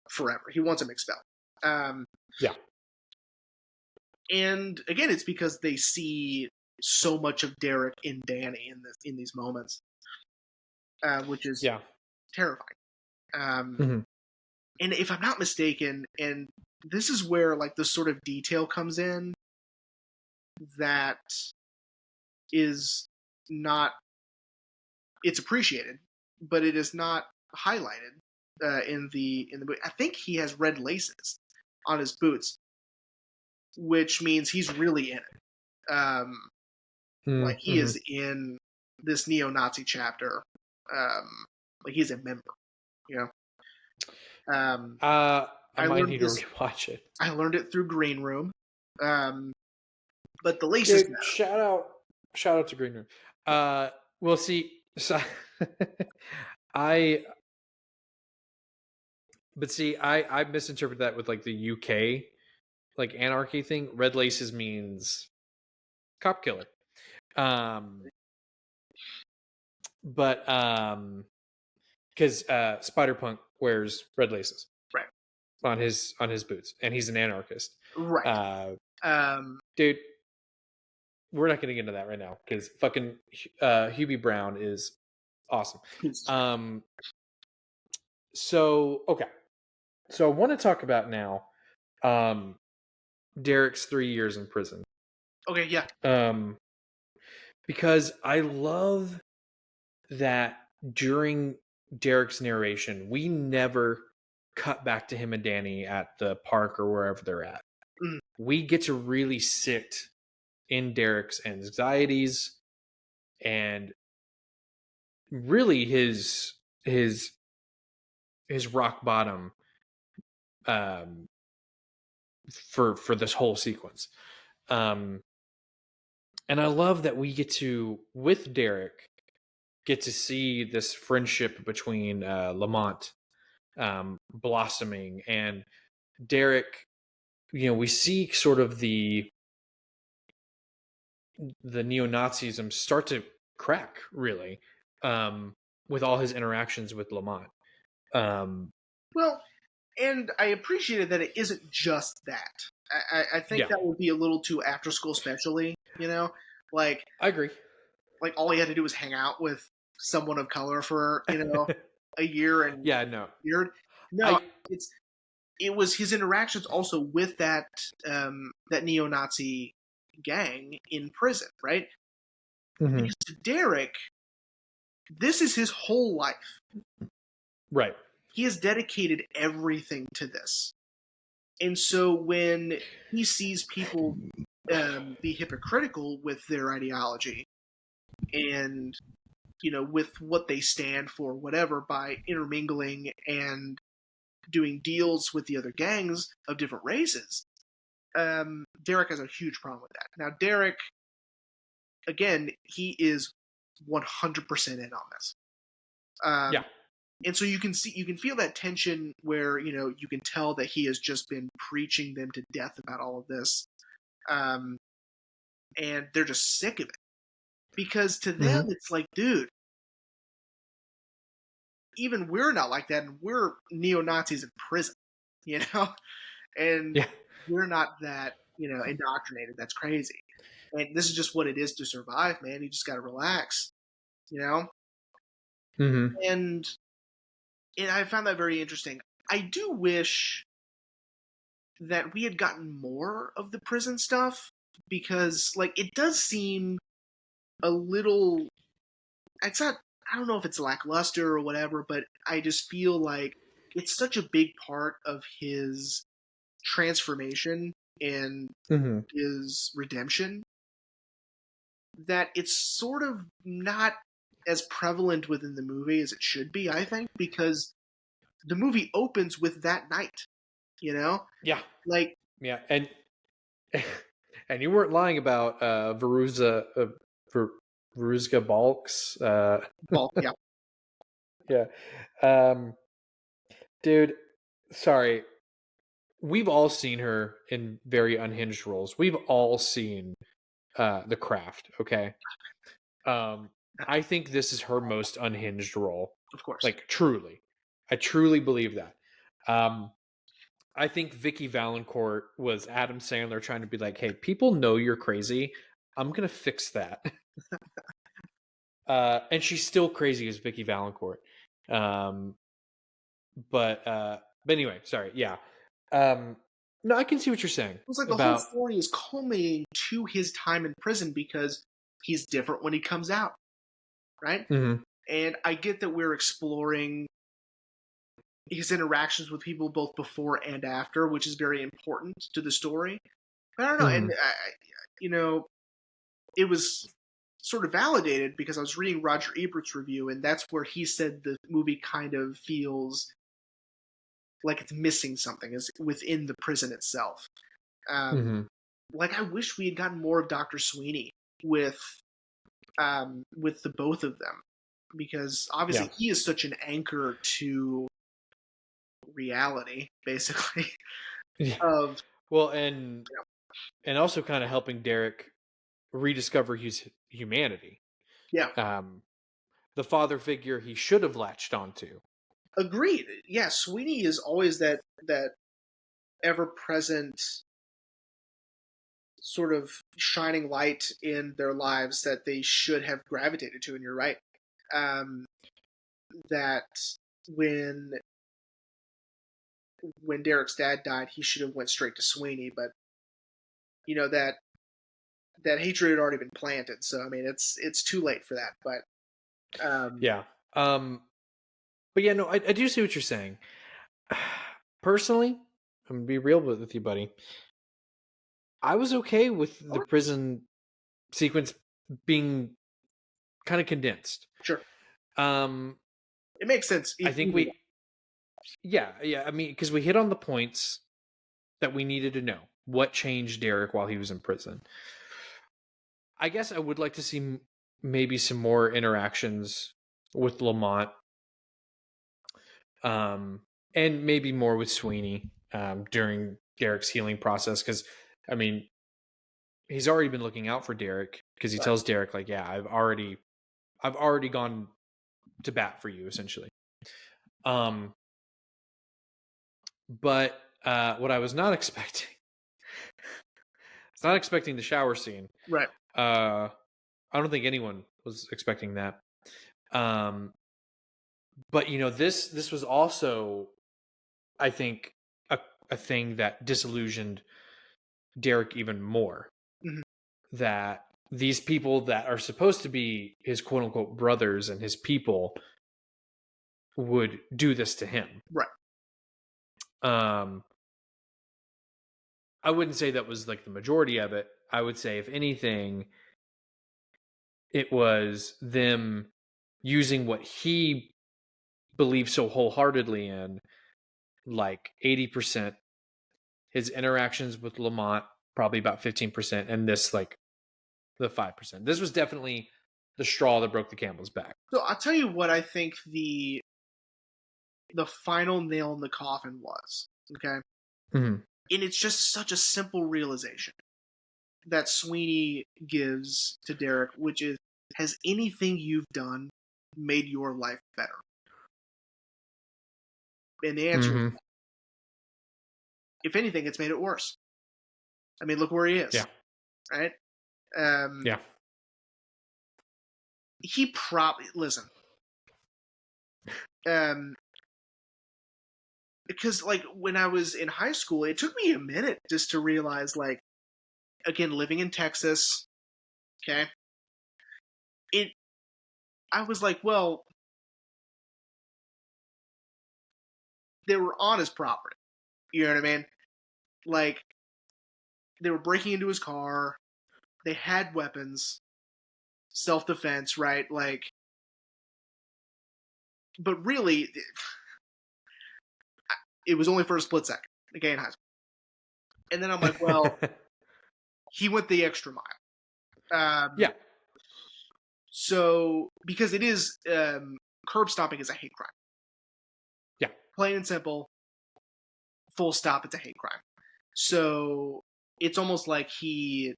forever. He wants him expelled. Yeah. And again, it's because they see so much of Derek in Danny in these moments, which is Yeah. terrifying. Mm-hmm. And if I'm not mistaken, and this is where like the sort of detail comes in that is not, it's appreciated, but it is not highlighted in the boot. I think he has red laces on his boots, which means he's really in it. Like he Mm-hmm. is in this neo-Nazi chapter. Like he's a member, you know. I I might learned need to this. rewatch it. I learned it through Green Room. But the laces Dude, matter. shout out to Green Room. We'll see. So, I but see, I misinterpret that with like the UK like anarchy thing. Red laces means cop killer. Um, but because Spider Punk wears red laces Right. on his boots, and he's an anarchist. Right. Dude, we're not going to get into that right now because fucking Hubie Brown is awesome. So okay, so I want to talk about now Derek's 3 years in prison. Okay, yeah. Because I love that during Derek's narration, we never cut back to him and Danny at the park or wherever they're at. Mm. We get to really sit in Derek's anxieties and really his rock bottom for this whole sequence. And I love that we get to, with Derek, get to see this friendship between Lamont blossoming, and Derek. You know, we see sort of the neo-Nazism start to crack, really, with all his interactions with Lamont. Well, and I appreciated that it isn't just that. I think Yeah. that would be a little too after school specially, like I agree. like all he had to do was hang out with someone of color for a year and Yeah, no. year. No, I it was his interactions also with that that neo-Nazi gang in prison, right? Mhm. Because to Derek, this is his whole life. Right. He has dedicated everything to this. And so when he sees people be hypocritical with their ideology and, with what they stand for, whatever, by intermingling and doing deals with the other gangs of different races, Derek has a huge problem with that. Now, Derek, again, he is 100% in on this. Yeah. And so you can feel that tension where, you can tell that he has just been preaching them to death about all of this. And they're just sick of it. Because to them, it's like, dude, even we're not like that, and we're neo-Nazis in prison, and Yeah. we're not that, indoctrinated. That's crazy. And this is just what it is to survive, man. You just got to relax, Mm-hmm. And I found that very interesting. I do wish that we had gotten more of the prison stuff because, like, it does seem a little. It's not. I don't know if it's lackluster or whatever, but I just feel like it's such a big part of his transformation and Mm-hmm. his redemption that it's sort of not as prevalent within the movie as it should be, I think, because the movie opens with that night, Yeah. Like, Yeah. And and you weren't lying about Veruza Balks. well, yeah. Yeah. Dude, sorry. We've all seen her in very unhinged roles. We've all seen the craft. Okay. Um, I think this is her most unhinged role. Of course. Like truly, I truly believe that. Um, I think Vicky Valancourt was Adam Sandler trying to be like, "Hey, people know you're crazy. I'm gonna fix that." And she's still crazy as Vicky Valancourt. Um, but anyway, sorry. Yeah. Um, no, I can see what you're saying It's like the whole about. story is culminating to his time in prison because he's different when he comes out, right? Mhm. And I get that we're exploring his interactions with people both before and after, which is very important to the story. But I don't know, and Mhm. you know, it was sort of validated because I was reading Roger Ebert's review, and that's where he said the movie kind of feels like it's missing something is within the prison itself. Um, Mhm. like I wish we had gotten more of Dr. Sweeney with with the both of them because Yeah. obviously he is such an anchor to reality, basically. Yeah. Of Well, and also kind of helping Derek rediscover his humanity. yeah, Um, the father figure he should have latched onto. agreed. Yeah, Sweeney is always that ever present sort of shining light in their lives that they should have gravitated to. And you're right. Um, that when when Derek's dad died, he should have went straight to Sweeney, but you know that hatred had already been planted. So I mean, it's too late for that. But Yeah. But yeah, no, I do see what you're saying. Personally, I'm gonna be real with you, buddy. I was okay with the prison sequence being kind of condensed. sure, Um, it makes sense I think either way. yeah. I mean, because we hit on the points that we needed to know. What changed Derek while he was in prison? I guess I would like to see maybe some more interactions with Lamont, um, and maybe more with Sweeney during Derek's healing process. Because I mean, he's already been looking out for Derek because he Right. tells Derek like, "Yeah, I've already gone to bat for you, essentially." Um, but what I was not expecting, it's not expecting the shower scene. Right. Uh, I don't think anyone was expecting that. Um, but this was also, I think, a, a thing that disillusioned Derek even more. Mhm. That these people that are supposed to be his quote unquote brothers and his people would do this to him. Right. Um, I wouldn't say that was like the majority of it. I would say, if anything, it was them using what he believed so wholeheartedly in, like 80%, his interactions with Lamont, probably about 15%, and this, like, the 5%. This was definitely the straw that broke the camel's back. So I'll tell you what I think the final nail in the coffin was. Okay, Mm-hmm. and it's just such a simple realization that Sweeney gives to Derek, which is, has anything you've done made your life better? And the answer is, Mm-hmm. if anything, it's made it worse. I mean, look where he is, Yeah. right? Um, Yeah. he probably listen, um, because like when I was in high school, it took me a minute just to realize, like, again, living in Texas, okay, it. I was like, well, they were on his property. You know what I mean? Like, they were breaking into his car. They had weapons, self defense, right? Like, but really, it was only for a split second. Okay, in high school, and then I'm like, well, he went the extra mile. Yeah. So because it is curb stomping is a hate crime, Yeah. plain and simple. Full stop. It's a hate crime. So it's almost like he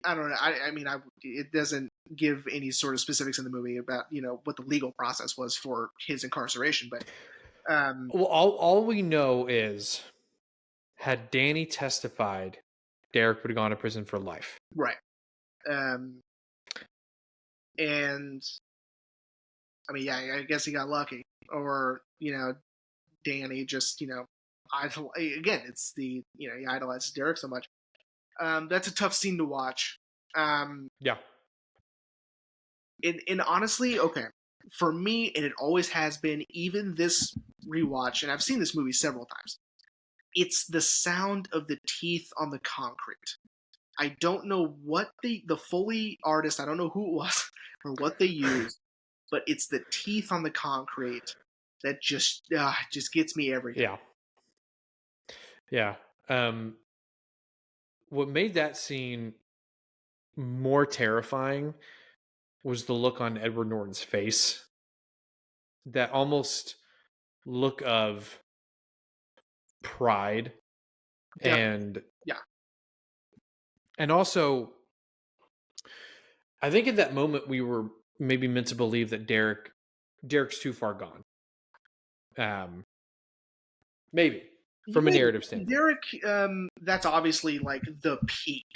I don't know. I mean, it doesn't give any sort of specifics in the movie about what the legal process was for his incarceration, but Well, all we know is had Danny testified, Derek would have gone to prison for life. right. Um, and I mean, yeah, I guess he got lucky, or Danny just again, it's the he idolizes Derek so much. That's a tough scene to watch. Yeah. And honestly, okay, for me, and it always has been, even this rewatch, and I've seen this movie several times. It's the sound of the teeth on the concrete. I don't know what the Foley artist, I don't know who it was or what they used, but it's the teeth on the concrete that just gets me every time. Yeah. Yeah. What made that scene more terrifying was the look on Edward Norton's face. That almost look of pride Definitely, and yeah, also I think at that moment we were maybe meant to believe that Derek's too far gone. Maybe from a maybe narrative standpoint. Derek. That's obviously like the peak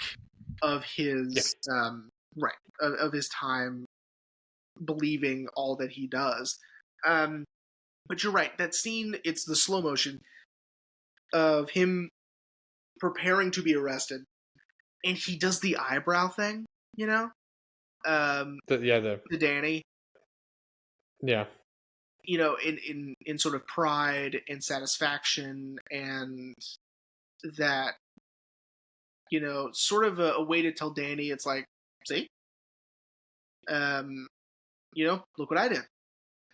of Yeah. his right of his time believing all that he does. But you're right. That scene, it's the slow motion of him preparing to be arrested, and he does the eyebrow thing, The to Danny, yeah. in sort of pride and satisfaction, and that, sort of a way to tell Danny, it's like, see, um, look what I did,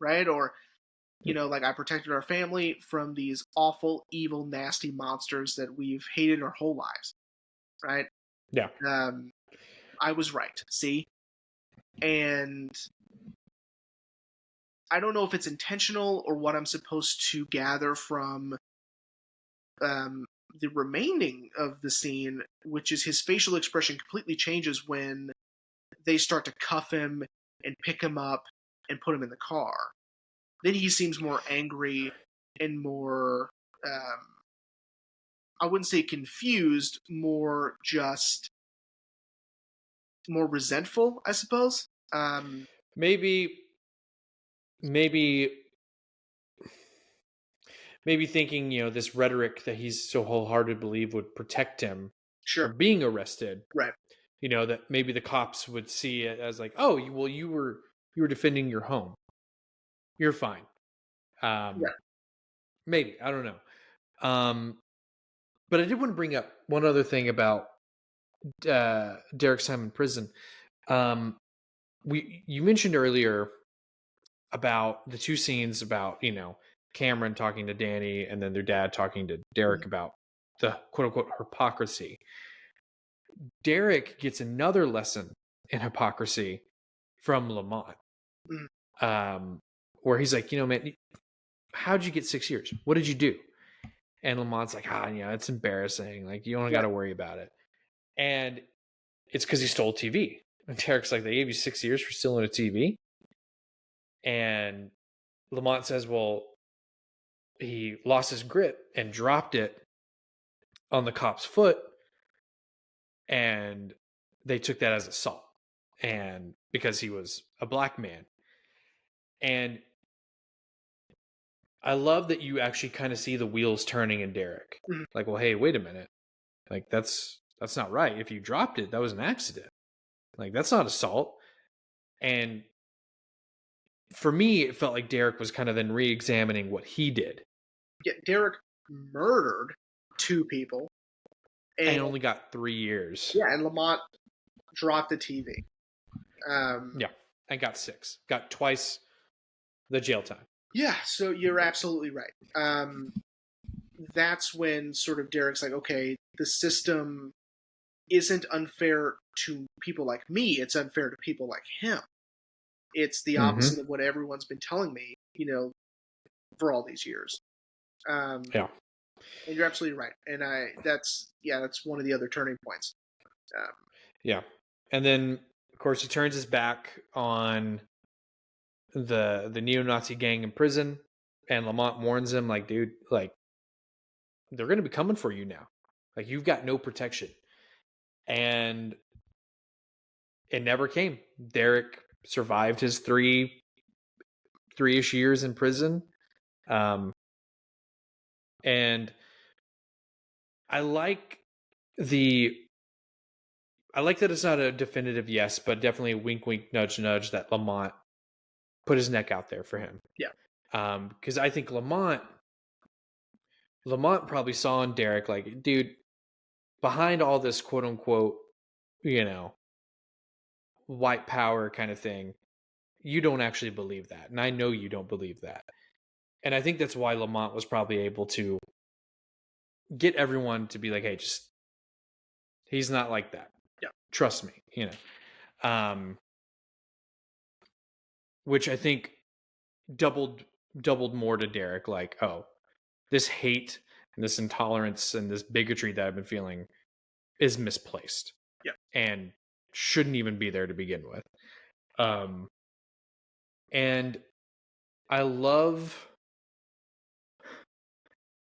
right? Or like, I protected our family from these awful, evil, nasty monsters that we've hated our whole lives, right? Yeah. I was right. See? And I don't know if it's intentional or what I'm supposed to gather from um, the remaining of the scene, which is his facial expression completely changes when they start to cuff him and pick him up and put him in the car. Then he seems more angry and more, I wouldn't say confused, more just more resentful, I suppose. Maybe maybe maybe thinking, this rhetoric that he's so wholehearted believe would protect him Sure. from being arrested. Right. That maybe the cops would see it as like, oh, you were defending your home. You're fine. Yeah. Maybe, I don't know. But I did want to bring up one other thing about Derek's time in prison. You mentioned earlier about the two scenes about Cameron talking to Danny and then their dad talking to Derek Mhm. about the quote unquote hypocrisy. Derek gets another lesson in hypocrisy from Lamont, Mhm. where he's like, man, how'd you get 6 years? What did you do? And Lamont's like, it's embarrassing. Like, you don't got Right. to worry about it. And it's because he stole TV. And Derek's like, they gave you 6 years for stealing a TV? And Lamont says, well, he lost his grip and dropped it on the cop's foot. And they took that as assault. And because he was a black man. And I love that you actually kind of see the wheels turning in Derek. Mhm. Like, well, hey, wait a minute. Like, that's not right. If you dropped it, that was an accident. Like, that's not assault. And for me, it felt like Derek was kind of then re-examining what he did. Yeah, Derek murdered two people, and And only got 3 years. yeah, and Lamont dropped the TV. Yeah. And got 6. Got twice the jail time. Yeah, so you're absolutely right. That's when sort of Derek's like, okay, the system isn't unfair to people like me, it's unfair to people like him. It's the opposite Mm-hmm. of what everyone's been telling me, for all these years. Yeah. And you're absolutely right. And that's one of the other turning points. Um, Yeah. And then, of course, he turns his back on the neo-Nazi gang in prison, and Lamont warns him, like, dude, like, they're going to be coming for you now. Like, you've got no protection. And it never came. Derek survived his three-ish years in prison. And I like that it's not a definitive yes, but definitely a wink, wink, nudge, nudge that Lamont put his neck out there for him. Yeah. Because I think Lamont probably saw in Derek, like, dude, behind all this quote unquote, white power kind of thing, you don't actually believe that. And I know you don't believe that. And I think that's why Lamont was probably able to get everyone to be like, hey, he's not like that. Yeah. Trust me, which I think doubled more to Derek, like, oh, this hate and this intolerance and this bigotry that I've been feeling is misplaced. Yeah. And shouldn't even be there to begin with. And I love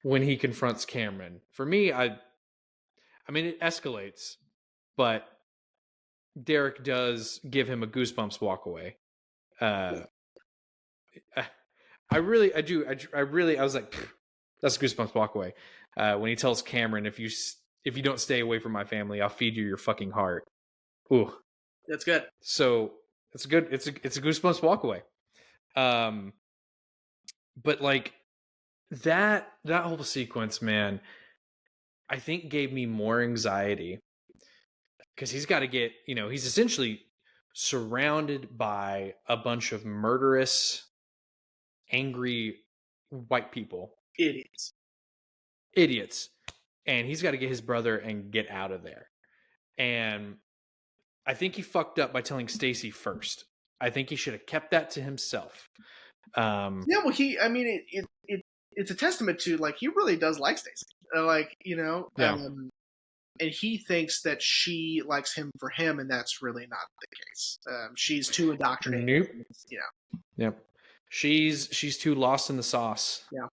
when he confronts Cameron. For me, I mean, it escalates, but Derek does give him a goosebumps walk away. I was like, that's a goosebumps walk away. When he tells Cameron, if you don't stay away from my family, I'll feed you your fucking heart. Ooh, that's good. So it's good. It's a goosebumps walk away. But like that whole sequence, man, I think gave me more anxiety because he's got to get, he's essentially surrounded by a bunch of murderous, angry white people. Idiots. And he's got to get his brother and get out of there. And I think he fucked up by telling Stacy first. I think he should have kept that to himself. Yeah, well, it's a testament to, like, he really does like Stacy. And he thinks that she likes him for him, and that's really not the case. She's too indoctrinated. Nope. Yep. She's too lost in the sauce. Yeah.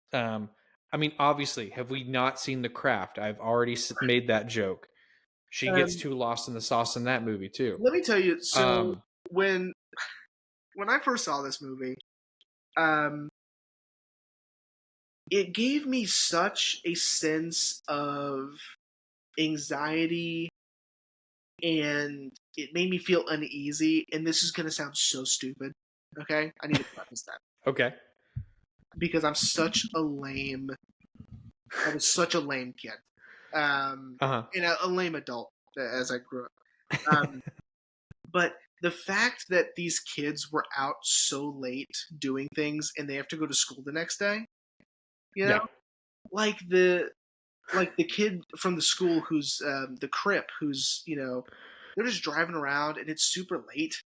I mean, obviously, have we not seen The Craft? I've already made that joke. She gets too lost in the sauce in that movie too. Let me tell you. So when I first saw this movie, it gave me such a sense of anxiety, and it made me feel uneasy. And this is going to sound so stupid. Okay, I need to preface that. Okay. Because I'm such a lame. I was such a lame kid, and a lame adult as I grew up. But the fact that these kids were out so late doing things, and they have to go to school the next day, like the kid from the school who's the Crip, who's they're just driving around and it's super late,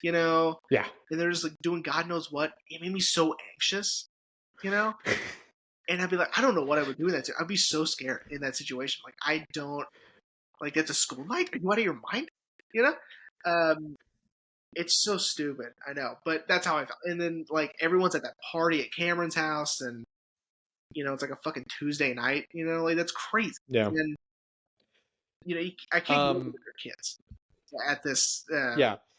and they're just like doing God knows what. It made me so anxious, and I'd be like, I don't know what I would do in that. I'd be so scared in that situation. Like, I don't, like, that's a school night. Are you out of your mind? It's so stupid. I know, but that's how I felt. And then, like, everyone's at that party at Cameron's house, and it's like a fucking Tuesday night. Like, that's crazy. Yeah. And I can't go with your kids at this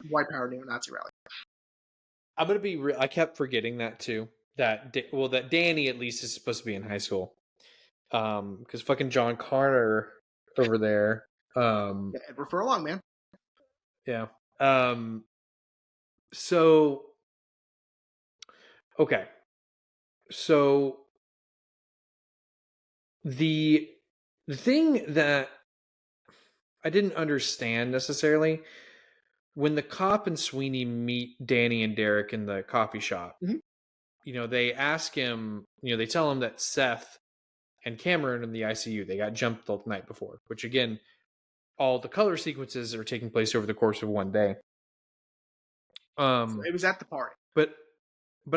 white power neo-Nazi rally. I'm gonna be real. I kept forgetting that too. That Danny at least is supposed to be in high school. Because fucking John Carter over there. Refer along, man. Yeah. So. Okay. So. The thing that I didn't understand necessarily, when the cop and Sweeney meet Danny and Derek in the coffee shop, they ask him, they tell him that Seth and Cameron in the ICU, they got jumped the night before, which again, all the color sequences are taking place over the course of one day. So it was at the party. But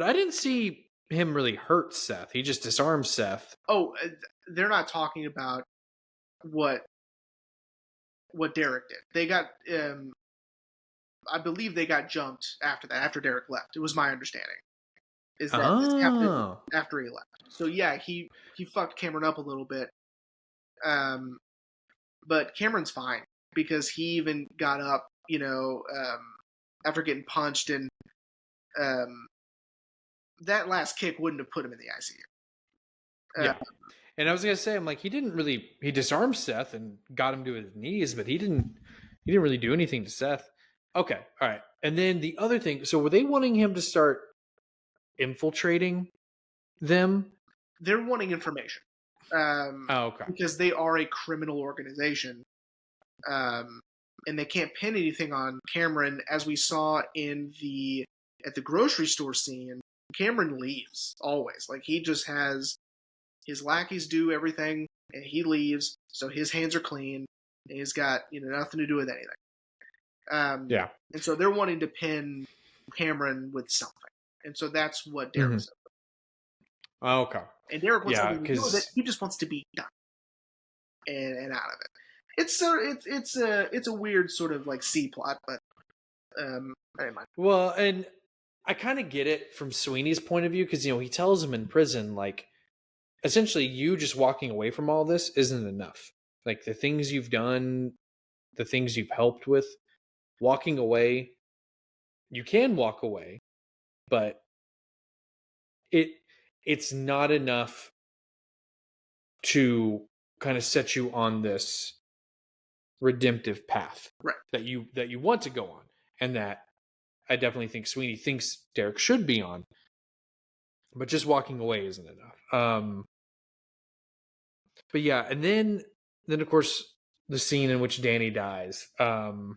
I didn't see him really hurt Seth. He just disarmed Seth. Oh, they're not talking about what Derek did. They got I believe they got jumped after that, after Derek left. It was my understanding is that this happened Oh, after he left. So yeah, he fucked Cameron up a little bit. Um, but Cameron's fine because he even got up, after getting punched, and um, that last kick wouldn't have put him in the ICU. yeah. And I was gonna say, I'm like, he disarmed Seth and got him to his knees, but he didn't really do anything to Seth. Okay, all right. And then the other thing, so were they wanting him to start infiltrating them? They're wanting information Oh, okay. because they are a criminal organization, and they can't pin anything on Cameron, as we saw at the grocery store scene. Cameron leaves always. Like, he just has his lackeys do everything, and he leaves, so his hands are clean, and he's got nothing to do with anything. Yeah. And so they're wanting to pin Cameron with something, and so that's what Derek said. Oh, okay. And Derek wants Yeah, nothing to do with it. He just wants to be done and out of it. It's a weird sort of like C plot, but anyway. Well, and I kind of get it from Sweeney's point of view because he tells him in prison, like, essentially, you just walking away from all this isn't enough. Like, the things you've done, the things you've helped with, walking away, you can walk away, but it's not enough to kind of set you on this redemptive path Right. that you want to go on, and that I definitely think Sweeney thinks Derek should be on, but just walking away isn't enough. But yeah, and then of course the scene in which Danny dies. What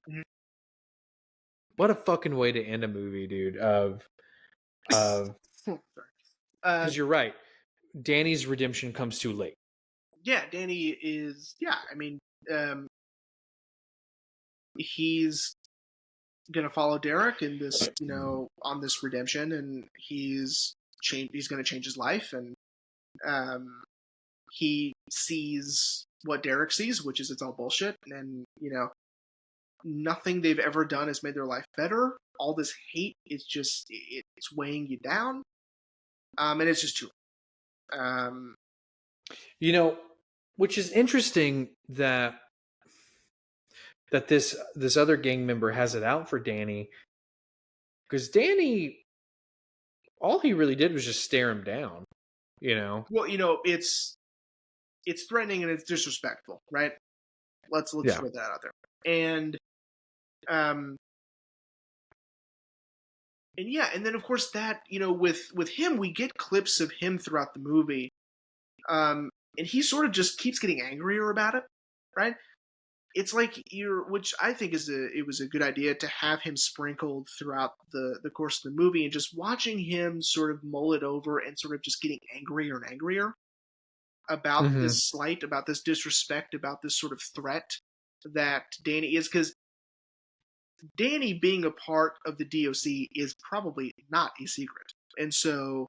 a fucking way to end a movie, dude. Because you're right, Danny's redemption comes too late. Yeah, Danny is. Yeah, I mean, he's gonna follow Derek in this, on this redemption, and he's gonna change his life, and he sees what Derek sees, which is it's all bullshit, and nothing they've ever done has made their life better. All this hate is just it's weighing you down, and it's just too. Which is interesting that this other gang member has it out for Danny, because Danny, all he really did was just stare him down. Well, it's threatening and it's disrespectful, right? Let's throw that out there. And and then of course that, with him, we get clips of him throughout the movie. And he sort of just keeps getting angrier about it, right? It's like which I think it was a good idea to have him sprinkled throughout the course of the movie, and just watching him sort of mull it over and sort of just getting angrier and angrier about this slight, about this disrespect, about this sort of threat that Danny is, because Danny being a part of the DOC is probably not a secret. And so,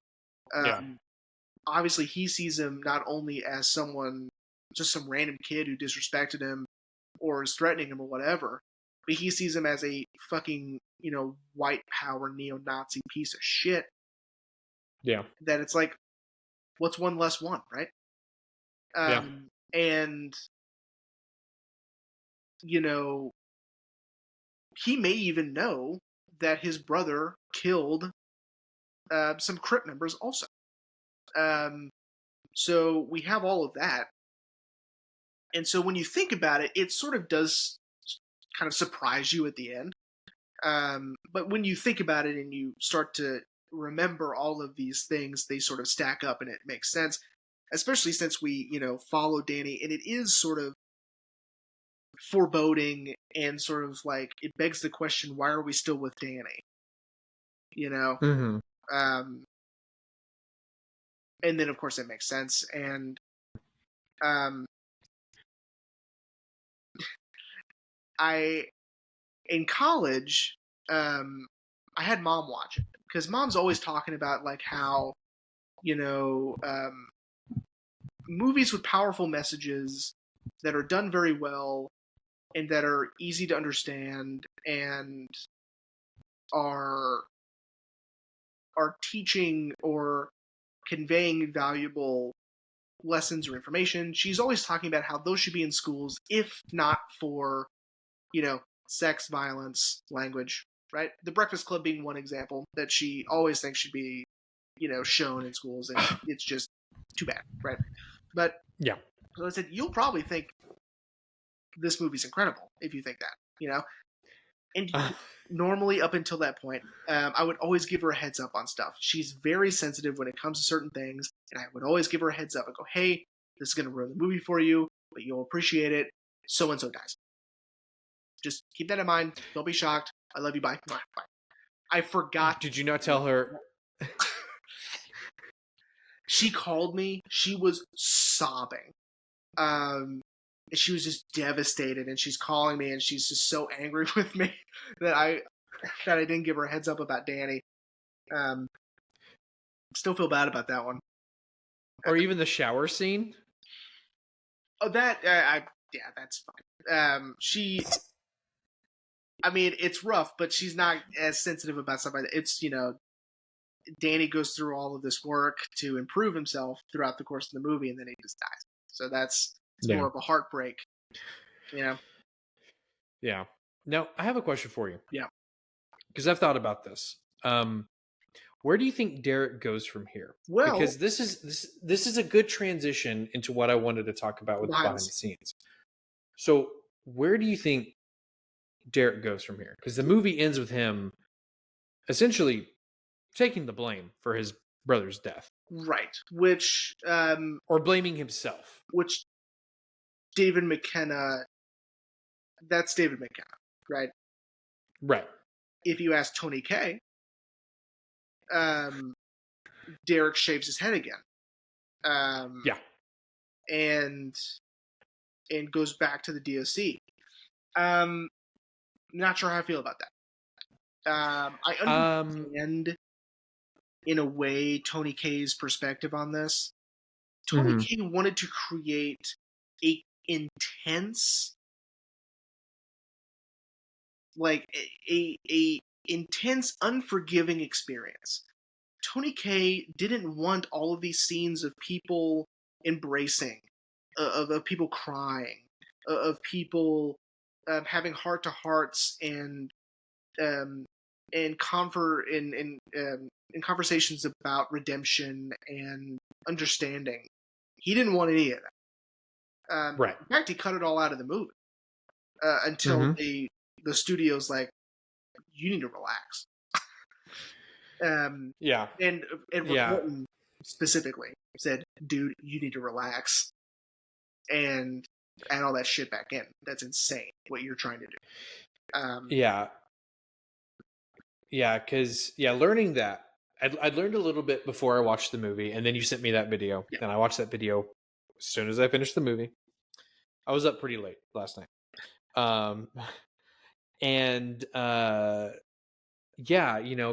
obviously he sees him not only as someone, just some random kid who disrespected him or is threatening him or whatever, but he sees him as a fucking, white power neo-Nazi piece of shit. Yeah. That it's like, what's one less one, right? And, he may even know that his brother killed some Crip members also. So we have all of that. And so when you think about it, it sort of does kind of surprise you at the end. But when you think about it and you start to remember all of these things, they sort of stack up and it makes sense, especially since we, follow Danny, and it is sort of foreboding and sort of like, it begs the question, why are we still with Danny? And then of course it makes sense. And in college, I had mom watch it, because mom's always talking about like how, movies with powerful messages that are done very well and that are easy to understand and are teaching or conveying valuable lessons or information. She's always talking about how those should be in schools, if not for, sex, violence, language, right? The Breakfast Club being one example that she always thinks should be, shown in schools, and it's just too bad, right? But Yeah. so I said, you'll probably think this movie's incredible if you think that. And normally, up until that point, I would always give her a heads up on stuff. She's very sensitive when it comes to certain things, and I would always give her a heads up and go, hey, this is going to ruin the movie for you, but you'll appreciate it. So-and-so dies. Just keep that in mind. Don't be shocked. I love you. Bye. Bye. I forgot. Did you not tell her? She called me. She was sobbing. She was just devastated, and she's calling me, and she's just so angry with me that I didn't give her a heads up about Danny. Still feel bad about that one. Or even the shower scene? Oh, that yeah, that's fine. It's rough, but she's not as sensitive about stuff like that. It's, Danny goes through all of this work to improve himself throughout the course of the movie, and then he just dies. So it's more of a heartbreak, Yeah. Now, I have a question for you. Yeah. Because I've thought about this. Where do you think Derek goes from here? Well, because this is a good transition into what I wanted to talk about with behind the scenes. So, where do you think Derek goes from here? Because the movie ends with him essentially taking the blame for his brother's death. Right. Which or blaming himself. Which David McKenna, that's David McKenna, right? Right. If you ask Tony Kaye, Derek shaves his head again. Yeah. And goes back to the DOC. Not sure how I feel about that. I understand in a way Tony Kaye's perspective on this. Tony Kaye wanted to create a intense, a intense, unforgiving experience. Tony Kaye didn't want all of these scenes of people embracing, of people crying, of people having heart-to-hearts and in conversations about redemption and understanding. He didn't want any of that. Right. In fact, he cut it all out of the movie until the studio's like, you need to relax. Yeah. And Norton specifically said, dude, you need to relax and add all that shit back in. That's insane what you're trying to do. Because learning that, I'd learned a little bit before I watched the movie, and then you sent me that video, and I watched that video as soon as I finished the movie. I was up pretty late last night.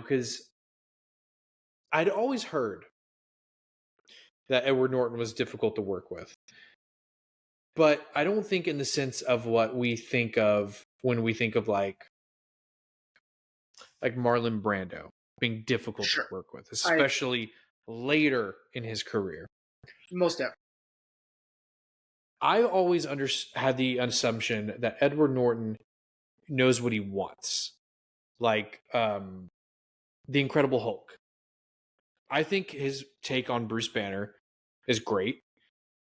Because I'd always heard that Edward Norton was difficult to work with. But I don't think in the sense of what we think of when we think of like Marlon Brando being difficult to work with, especially later in his career. Most definitely. I always had the assumption that Edward Norton knows what he wants. Like The Incredible Hulk. I think his take on Bruce Banner is great.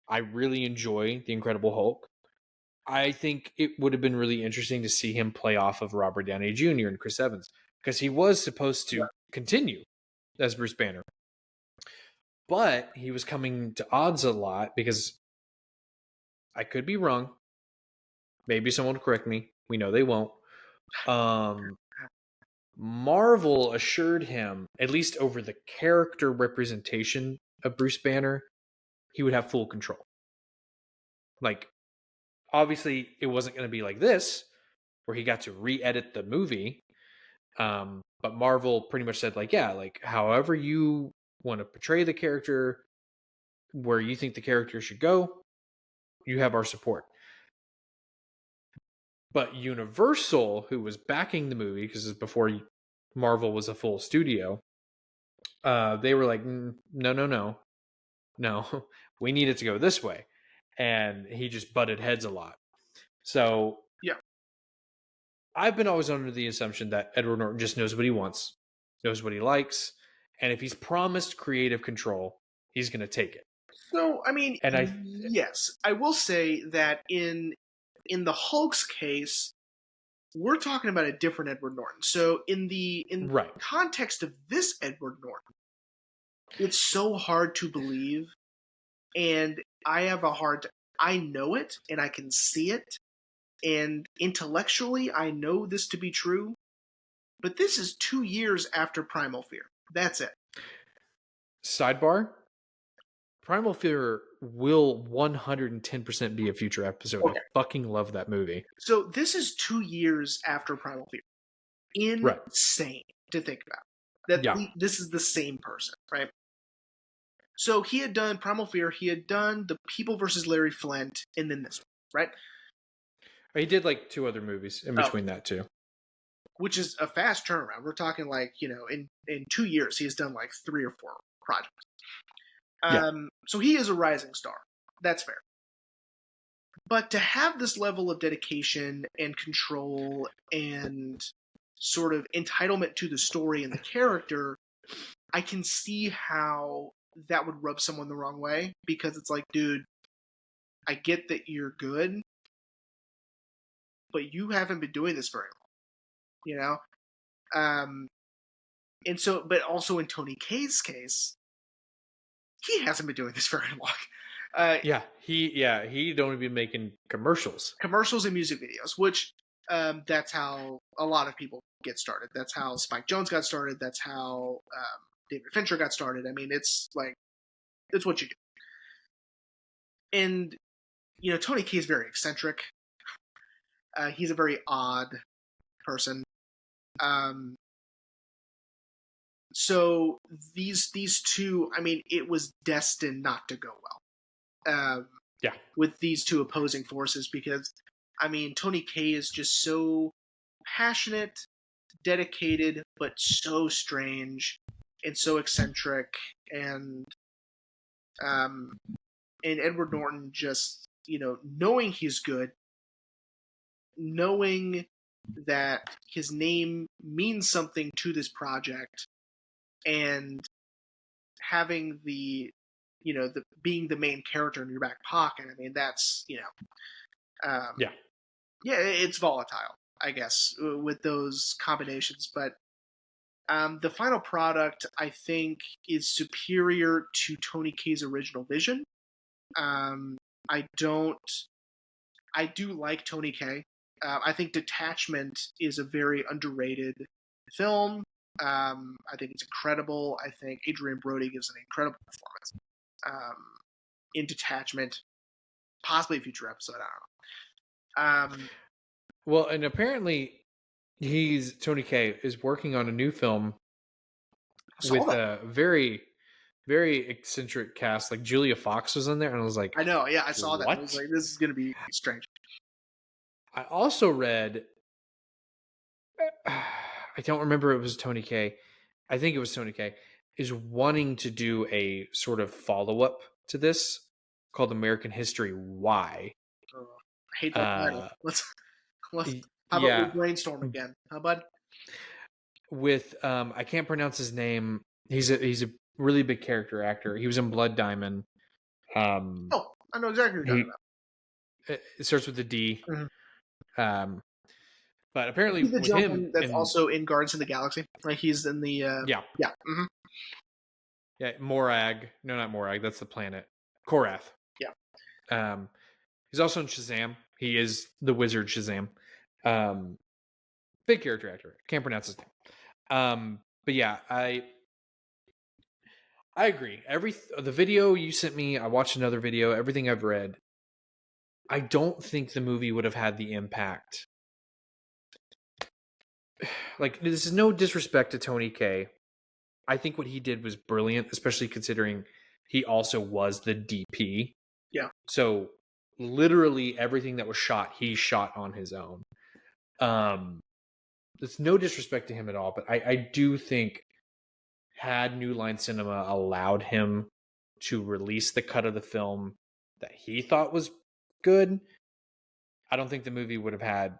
I really enjoy The Incredible Hulk. I think it would have been really interesting to see him play off of Robert Downey Jr. and Chris Evans, because he was supposed to continue as Bruce Banner. But he was coming to odds a lot, because I could be wrong. Maybe someone will correct me. We know they won't. Marvel assured him, at least over the character representation of Bruce Banner, he would have full control. Like, obviously, it wasn't going to be like this, where he got to re-edit the movie. But Marvel pretty much said, however you want to portray the character, where you think the character should go, you have our support. But Universal, who was backing the movie, because this is before Marvel was a full studio, they were like, no, no, no, no, we need it to go this way. And he just butted heads a lot. So Yeah. I've been always under the assumption that Edward Norton just knows what he wants, knows what he likes, and if he's promised creative control, he's going to take it. So, I mean, And yes, I will say that in the Hulk's case, we're talking about a different Edward Norton. So, in the right, context of this Edward Norton, it's so hard to believe, and I have a hard. I know it, and I can see it, and intellectually, I know this to be true. But this is 2 years after Primal Fear. That's it. sidebar. Primal Fear will 110% be a future episode. Okay. I fucking love that movie. So this is 2 years after Primal Fear. Right. Insane to think about. That Yeah. this is the same person, right? So he had done Primal Fear, he had done The People versus Larry Flint, and then this one, right? He did like 2 other movies in between that too. Which is a fast turnaround. We're talking like, in 2 years, he's done like 3 or 4 projects. So he is a rising star. That's fair. But to have this level of dedication and control and sort of entitlement to the story and the character, I can see how that would rub someone the wrong way, because it's like, dude, I get that you're good, but you haven't been doing this very long, and so, but also in Tony Kaye's case, he hasn't been doing this very long. He don't be making commercials and music videos, which that's how a lot of people get started. That's how Spike Jonze got started. That's how David Fincher got started. I mean, it's like, it's what you do. And, Tony Kaye is very eccentric. He's a very odd person. So these two, I mean, it was destined not to go well. With these two opposing forces, because, I mean, Tony Kaye is just so passionate, dedicated, but so strange and so eccentric, and Edward Norton just, knowing he's good, knowing that his name means something to this project, and having the being the main character in your back pocket. I mean, that's it's volatile, I guess, with those combinations. But the final product, I think, is superior to Tony Kaye's original vision. I do like Tony Kaye. I think Detachment is a very underrated film. I think it's incredible. I think Adrian Brody gives an incredible performance in Detachment. Possibly a future episode, I don't know. Well, and apparently Tony Kaye is working on a new film with a very, very eccentric cast. Like Julia Fox was in there, and I was like, I know, yeah, I saw that. What? I was like, this is going to be strange. I also read, I don't remember it was Tony Kaye. I think it was Tony Kaye, is wanting to do a sort of follow-up to this called American History Why. I hate that title. How about we brainstorm again? Huh, bud? With I can't pronounce his name. He's a really big character actor. He was in Blood Diamond. I know exactly what you're talking about. It starts with a D. Mm-hmm. But apparently he's the with him, that's also in Guardians of the Galaxy. Like, he's in the mm-hmm. Morag. No, not Morag. That's the planet. Korath. Yeah. He's also in Shazam. He is the wizard Shazam. Big character actor. Can't pronounce his name. But yeah, I agree. The video you sent me, I watched another video. Everything I've read, I don't think the movie would have had the impact. Like, this is no disrespect to Tony Kaye. I think what he did was brilliant, especially considering he also was the DP. Yeah. So literally everything that was shot, he shot on his own. it's no disrespect to him at all, but I do think had New Line Cinema allowed him to release the cut of the film that he thought was good, I don't think the movie would have had.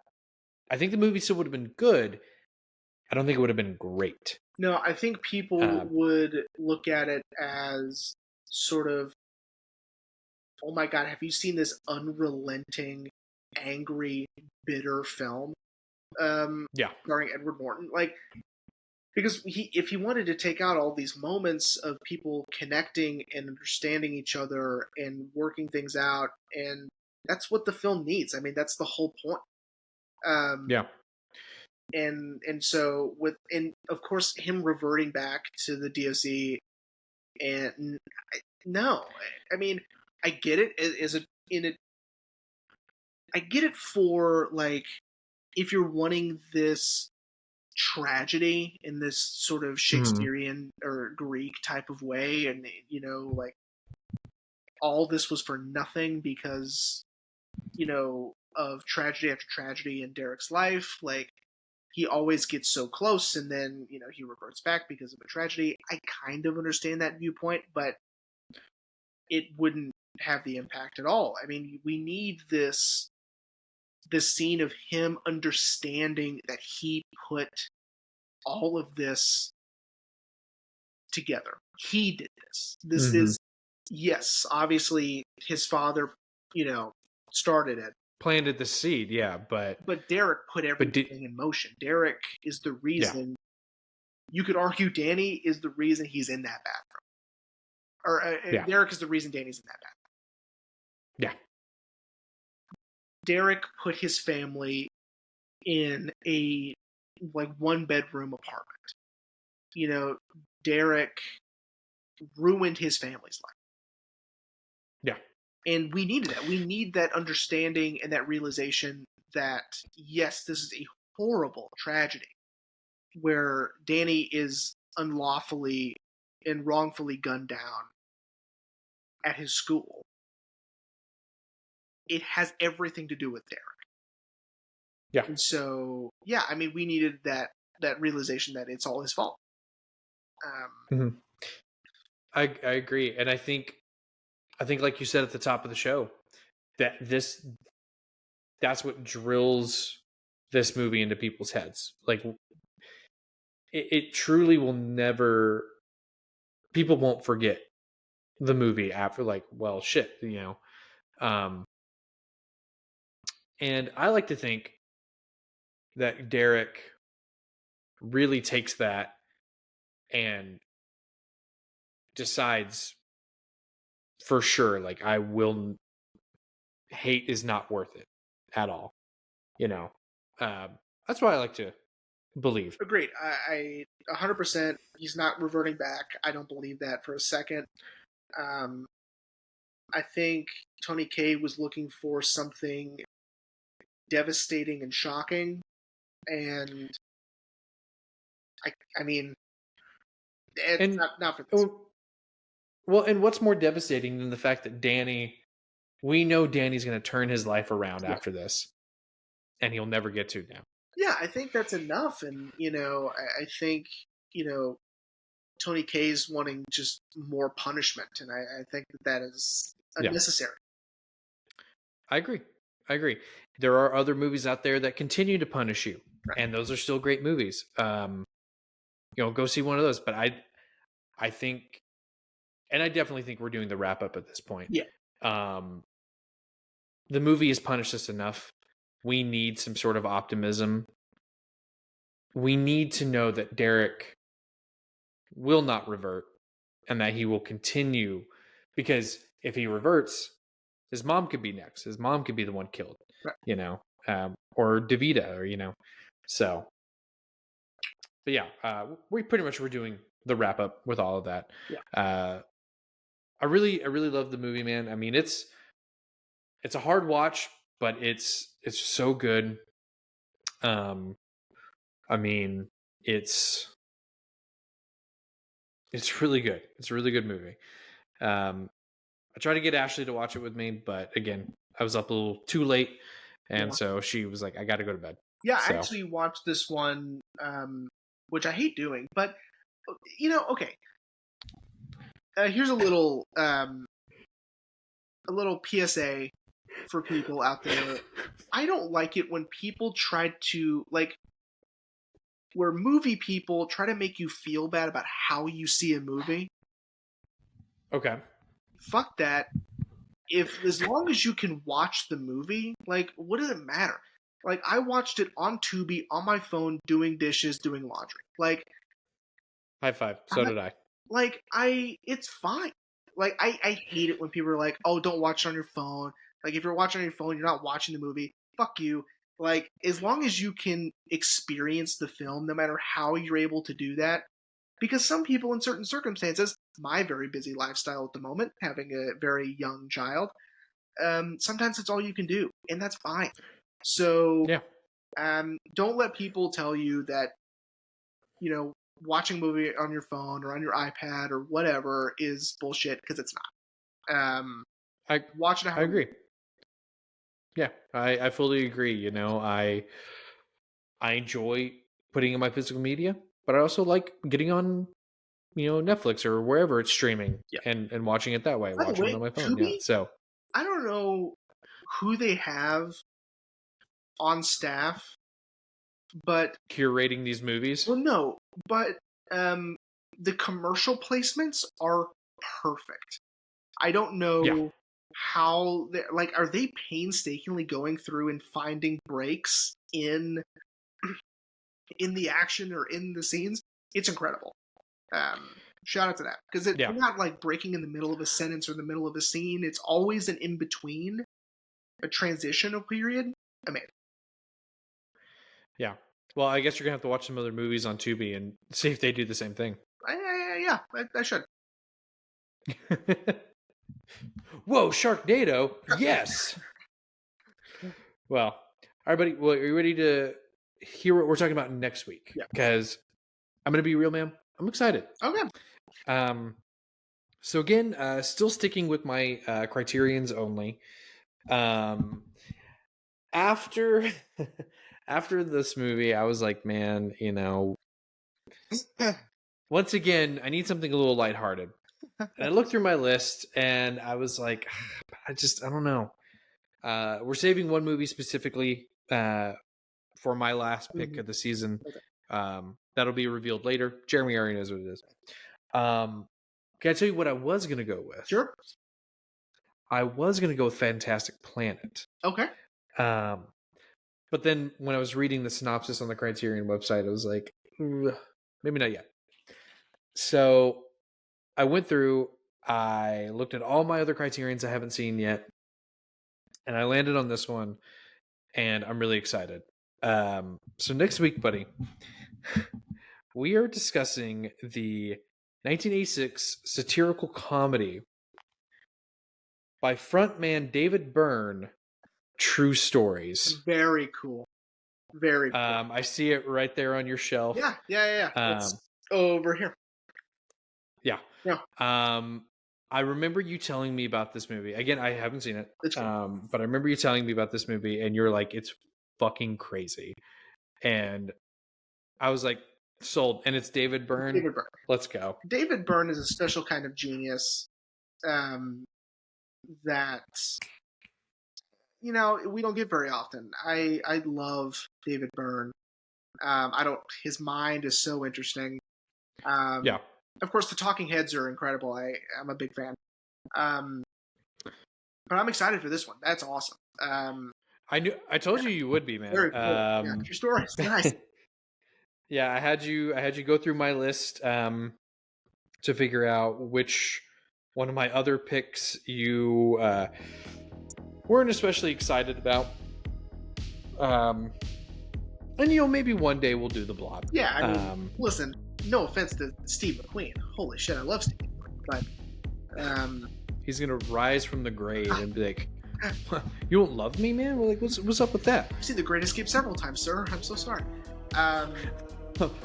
I think the movie still would have been good. I don't think it would have been great. No, I think people would look at it as sort of, oh my god, have you seen this unrelenting, angry, bitter film? Yeah. Starring Edward Norton, like, because if he wanted to take out all these moments of people connecting and understanding each other and working things out, and that's what the film needs. I mean, that's the whole point. Yeah. And so and of course him reverting back to the DOC, and no, I mean, I get it as a in a I get it for, like, if you're wanting this tragedy in this sort of Shakespearean or Greek type of way, and like, all this was for nothing because of tragedy after tragedy in Derek's life. Like, he always gets so close, and then he reverts back because of a tragedy. I kind of understand that viewpoint, but it wouldn't have the impact at all. I mean, we need this scene of him understanding that he put all of this together. He did this. This is, yes, obviously his father, started it. Planted the seed, yeah, but Derek put everything in motion. Derek is the reason. You could argue Danny is the reason he's in that bathroom, or Derek is the reason Danny's in that bathroom. Yeah. Derek put his family in a one bedroom apartment. Derek ruined his family's life. Yeah. And we needed that. We need that understanding and that realization that, yes, this is a horrible tragedy where Danny is unlawfully and wrongfully gunned down at his school. It has everything to do with Derek. Yeah. And so, yeah, I mean, we needed that realization that it's all his fault. I agree. And I think like you said at the top of the show, that that's what drills this movie into people's heads. Like, it truly will never, people won't forget the movie after, like, well, shit, and I like to think that Derek really takes that and decides for sure, like, hate is not worth it at all. That's what I like to believe. Agreed. I 100%. He's not reverting back. I don't believe that for a second. I think Tony Kaye was looking for something devastating and shocking, and I mean, it's not for this. Well, and what's more devastating than the fact that we know Danny's going to turn his life around after this, and he'll never get to now. Yeah, I think that's enough, and I think Tony Kaye's wanting just more punishment, and I think that is unnecessary. I agree. There are other movies out there that continue to punish you, right, and those are still great movies. Go see one of those. But I think, and I definitely think we're doing the wrap up at this point. Yeah. The movie has punished us enough. We need some sort of optimism. We need to know that Derek will not revert and that he will continue, because if he reverts, his mom could be next. His mom could be the one killed, right. Or Davida, or, so. But yeah, we pretty much were doing the wrap up with all of that. Yeah. I really love the movie, man. I mean, it's a hard watch, but it's so good. I mean, it's really good. It's a really good movie. I tried to get Ashley to watch it with me, but again, I was up a little too late, and so she was like, "I got to go to bed." Yeah, I So actually watched this one, which I hate doing, but okay. Here's a little PSA for people out there. I don't like it when people try to where movie people try to make you feel bad about how you see a movie. okay, Fuck that. If as long as you can watch the movie, what does it matter? Like I watched it on Tubi on my phone doing dishes, doing laundry. high five. I'm So not, did I. it's fine. I hate it when people are like, "Oh, don't watch it on your phone." Like if you're watching on your phone, you're not watching the movie. Fuck you. Like as long as you can experience the film, no matter how you're able to do that, because some people in certain circumstances, my very busy lifestyle at the moment, having a very young child, sometimes it's all you can do, and that's fine. So Yeah, don't let people tell you that watching a movie on your phone or on your iPad or whatever is bullshit, because it's not. I Watch it I however. agree. Yeah, I fully agree. I enjoy putting in my physical media, but I also like getting on Netflix or wherever it's streaming Yeah. and watching it that way, By the watching it way, on my phone. Yeah, Tubi, so I don't know who they have on staff, but curating these movies. well, no, but um, the commercial placements are perfect. I don't Yeah, know how they are they painstakingly going through and finding breaks in the action or in the scenes. It's incredible. Shout out to that, because they're yeah, not like breaking in the middle of a sentence or in the middle of a scene. It's always an in between, a transitional period. Amazing. yeah. Well, I guess you're gonna have to watch some other movies on Tubi and see if they do the same thing. Yeah, I should. Whoa, Sharknado! Yes. Well, all right, buddy. Well, are you ready to hear what we're talking about next week? Yeah. Because I'm gonna be real, man. I'm excited. Okay. Um, so again, still sticking with my criterions only. Um, after after this movie, I was like, man, once again, I need something a little lighthearted. And I looked through my list, and I was like, I don't know. We're saving one movie specifically for my last pick Mhm. of the season. Okay. That'll be revealed later. Jeremy already knows what it is. Can I tell you what I was going to go with? Sure. I was going to go with Fantastic Planet. Okay. But then when I was reading the synopsis on the Criterion website, I was like, maybe not yet. So I went through, I looked at all my other Criterions I haven't seen yet, and I landed on this one, and I'm really excited. So next week, buddy, we are discussing the 1986 satirical comedy by frontman David Byrne, True Stories. Very cool. Very cool. I see it right there on your shelf. Yeah. It's over here. Yeah. Yeah. I remember you telling me about this movie. Again, I haven't seen it. It's cool. But I remember you telling me about this movie, and you're like, it's fucking crazy. And I was like, sold. And it's David Byrne. David Byrne. Let's go. David Byrne is a special kind of genius that we don't get very often. I love David Byrne. His mind is so interesting. Yeah. Of course, the Talking Heads are incredible. I'm a big fan. But I'm excited for this one. That's awesome. I told you would be, man. Very cool. Yeah, True Stories. Nice. Yeah, I had you go through my list to figure out which one of my other picks you weren't especially excited about. And maybe one day we'll do the Blob. Yeah, I mean, listen, no offense to Steve McQueen. Holy shit, I love Steve McQueen. But he's gonna rise from the grave and be like, "You don't love me, man?" We're like, "What's up with that?" I've seen The Great Escape several times, sir. I'm so sorry.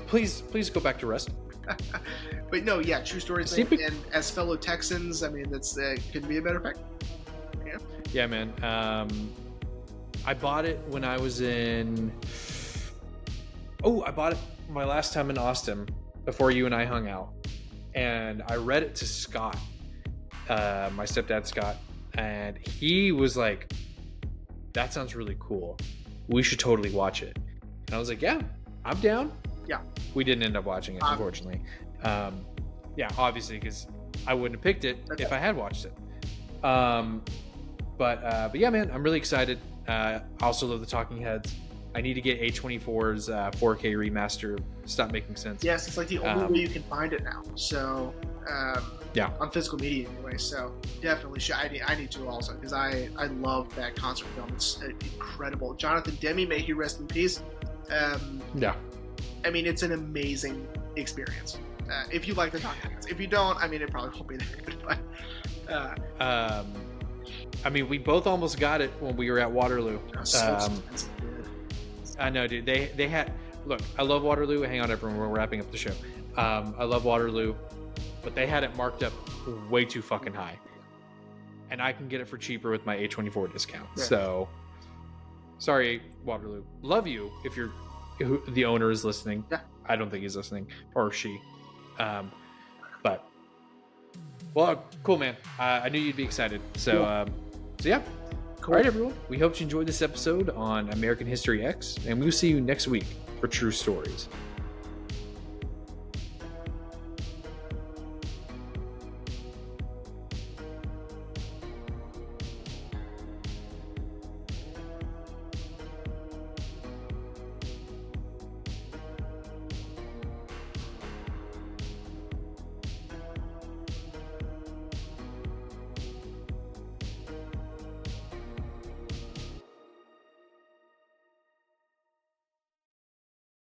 Please go back to rest. But no, yeah, True Stories. And as fellow Texans, I mean, that's couldn't be a better pick. Yeah, man. I bought it when I was in I bought it my last time in Austin before you and I hung out, and I read it to Scott, my stepdad Scott, and he was like, "That sounds really cool. We should totally watch it." And I was like, "Yeah, I'm down." Yeah. We didn't end up watching it, unfortunately. Yeah, obviously, because I wouldn't have picked it if I had watched it. But yeah, man, I'm really excited. I also love the Talking Heads. I need to get A24's 4K remaster. Stop making sense. Yes, it's like the only way you can find it now. So yeah, on physical media anyway. So definitely, I need to also, because I love that concert film. It's incredible. Jonathan Demme, may he rest in peace. Yeah. I mean, it's an amazing experience. If you like the Talking Heads. If you don't, I mean, it probably won't be that good. But I mean, we both almost got it when we were at Waterloo. So expensive, dude. I know, dude. They had. Look, I love Waterloo. Hang on, everyone. We're wrapping up the show. I love Waterloo, but they had it marked up way too fucking high, and I can get it for cheaper with my A24 discount. Yeah. So, sorry, Waterloo. Love you if you're the owner is listening. Yeah. I don't think he's listening, or she. But well, cool, man. I knew you'd be excited. So, so yeah. Cool. All right, everyone. We hope you enjoyed this episode on American History X, and we'll see you next week for True Stories.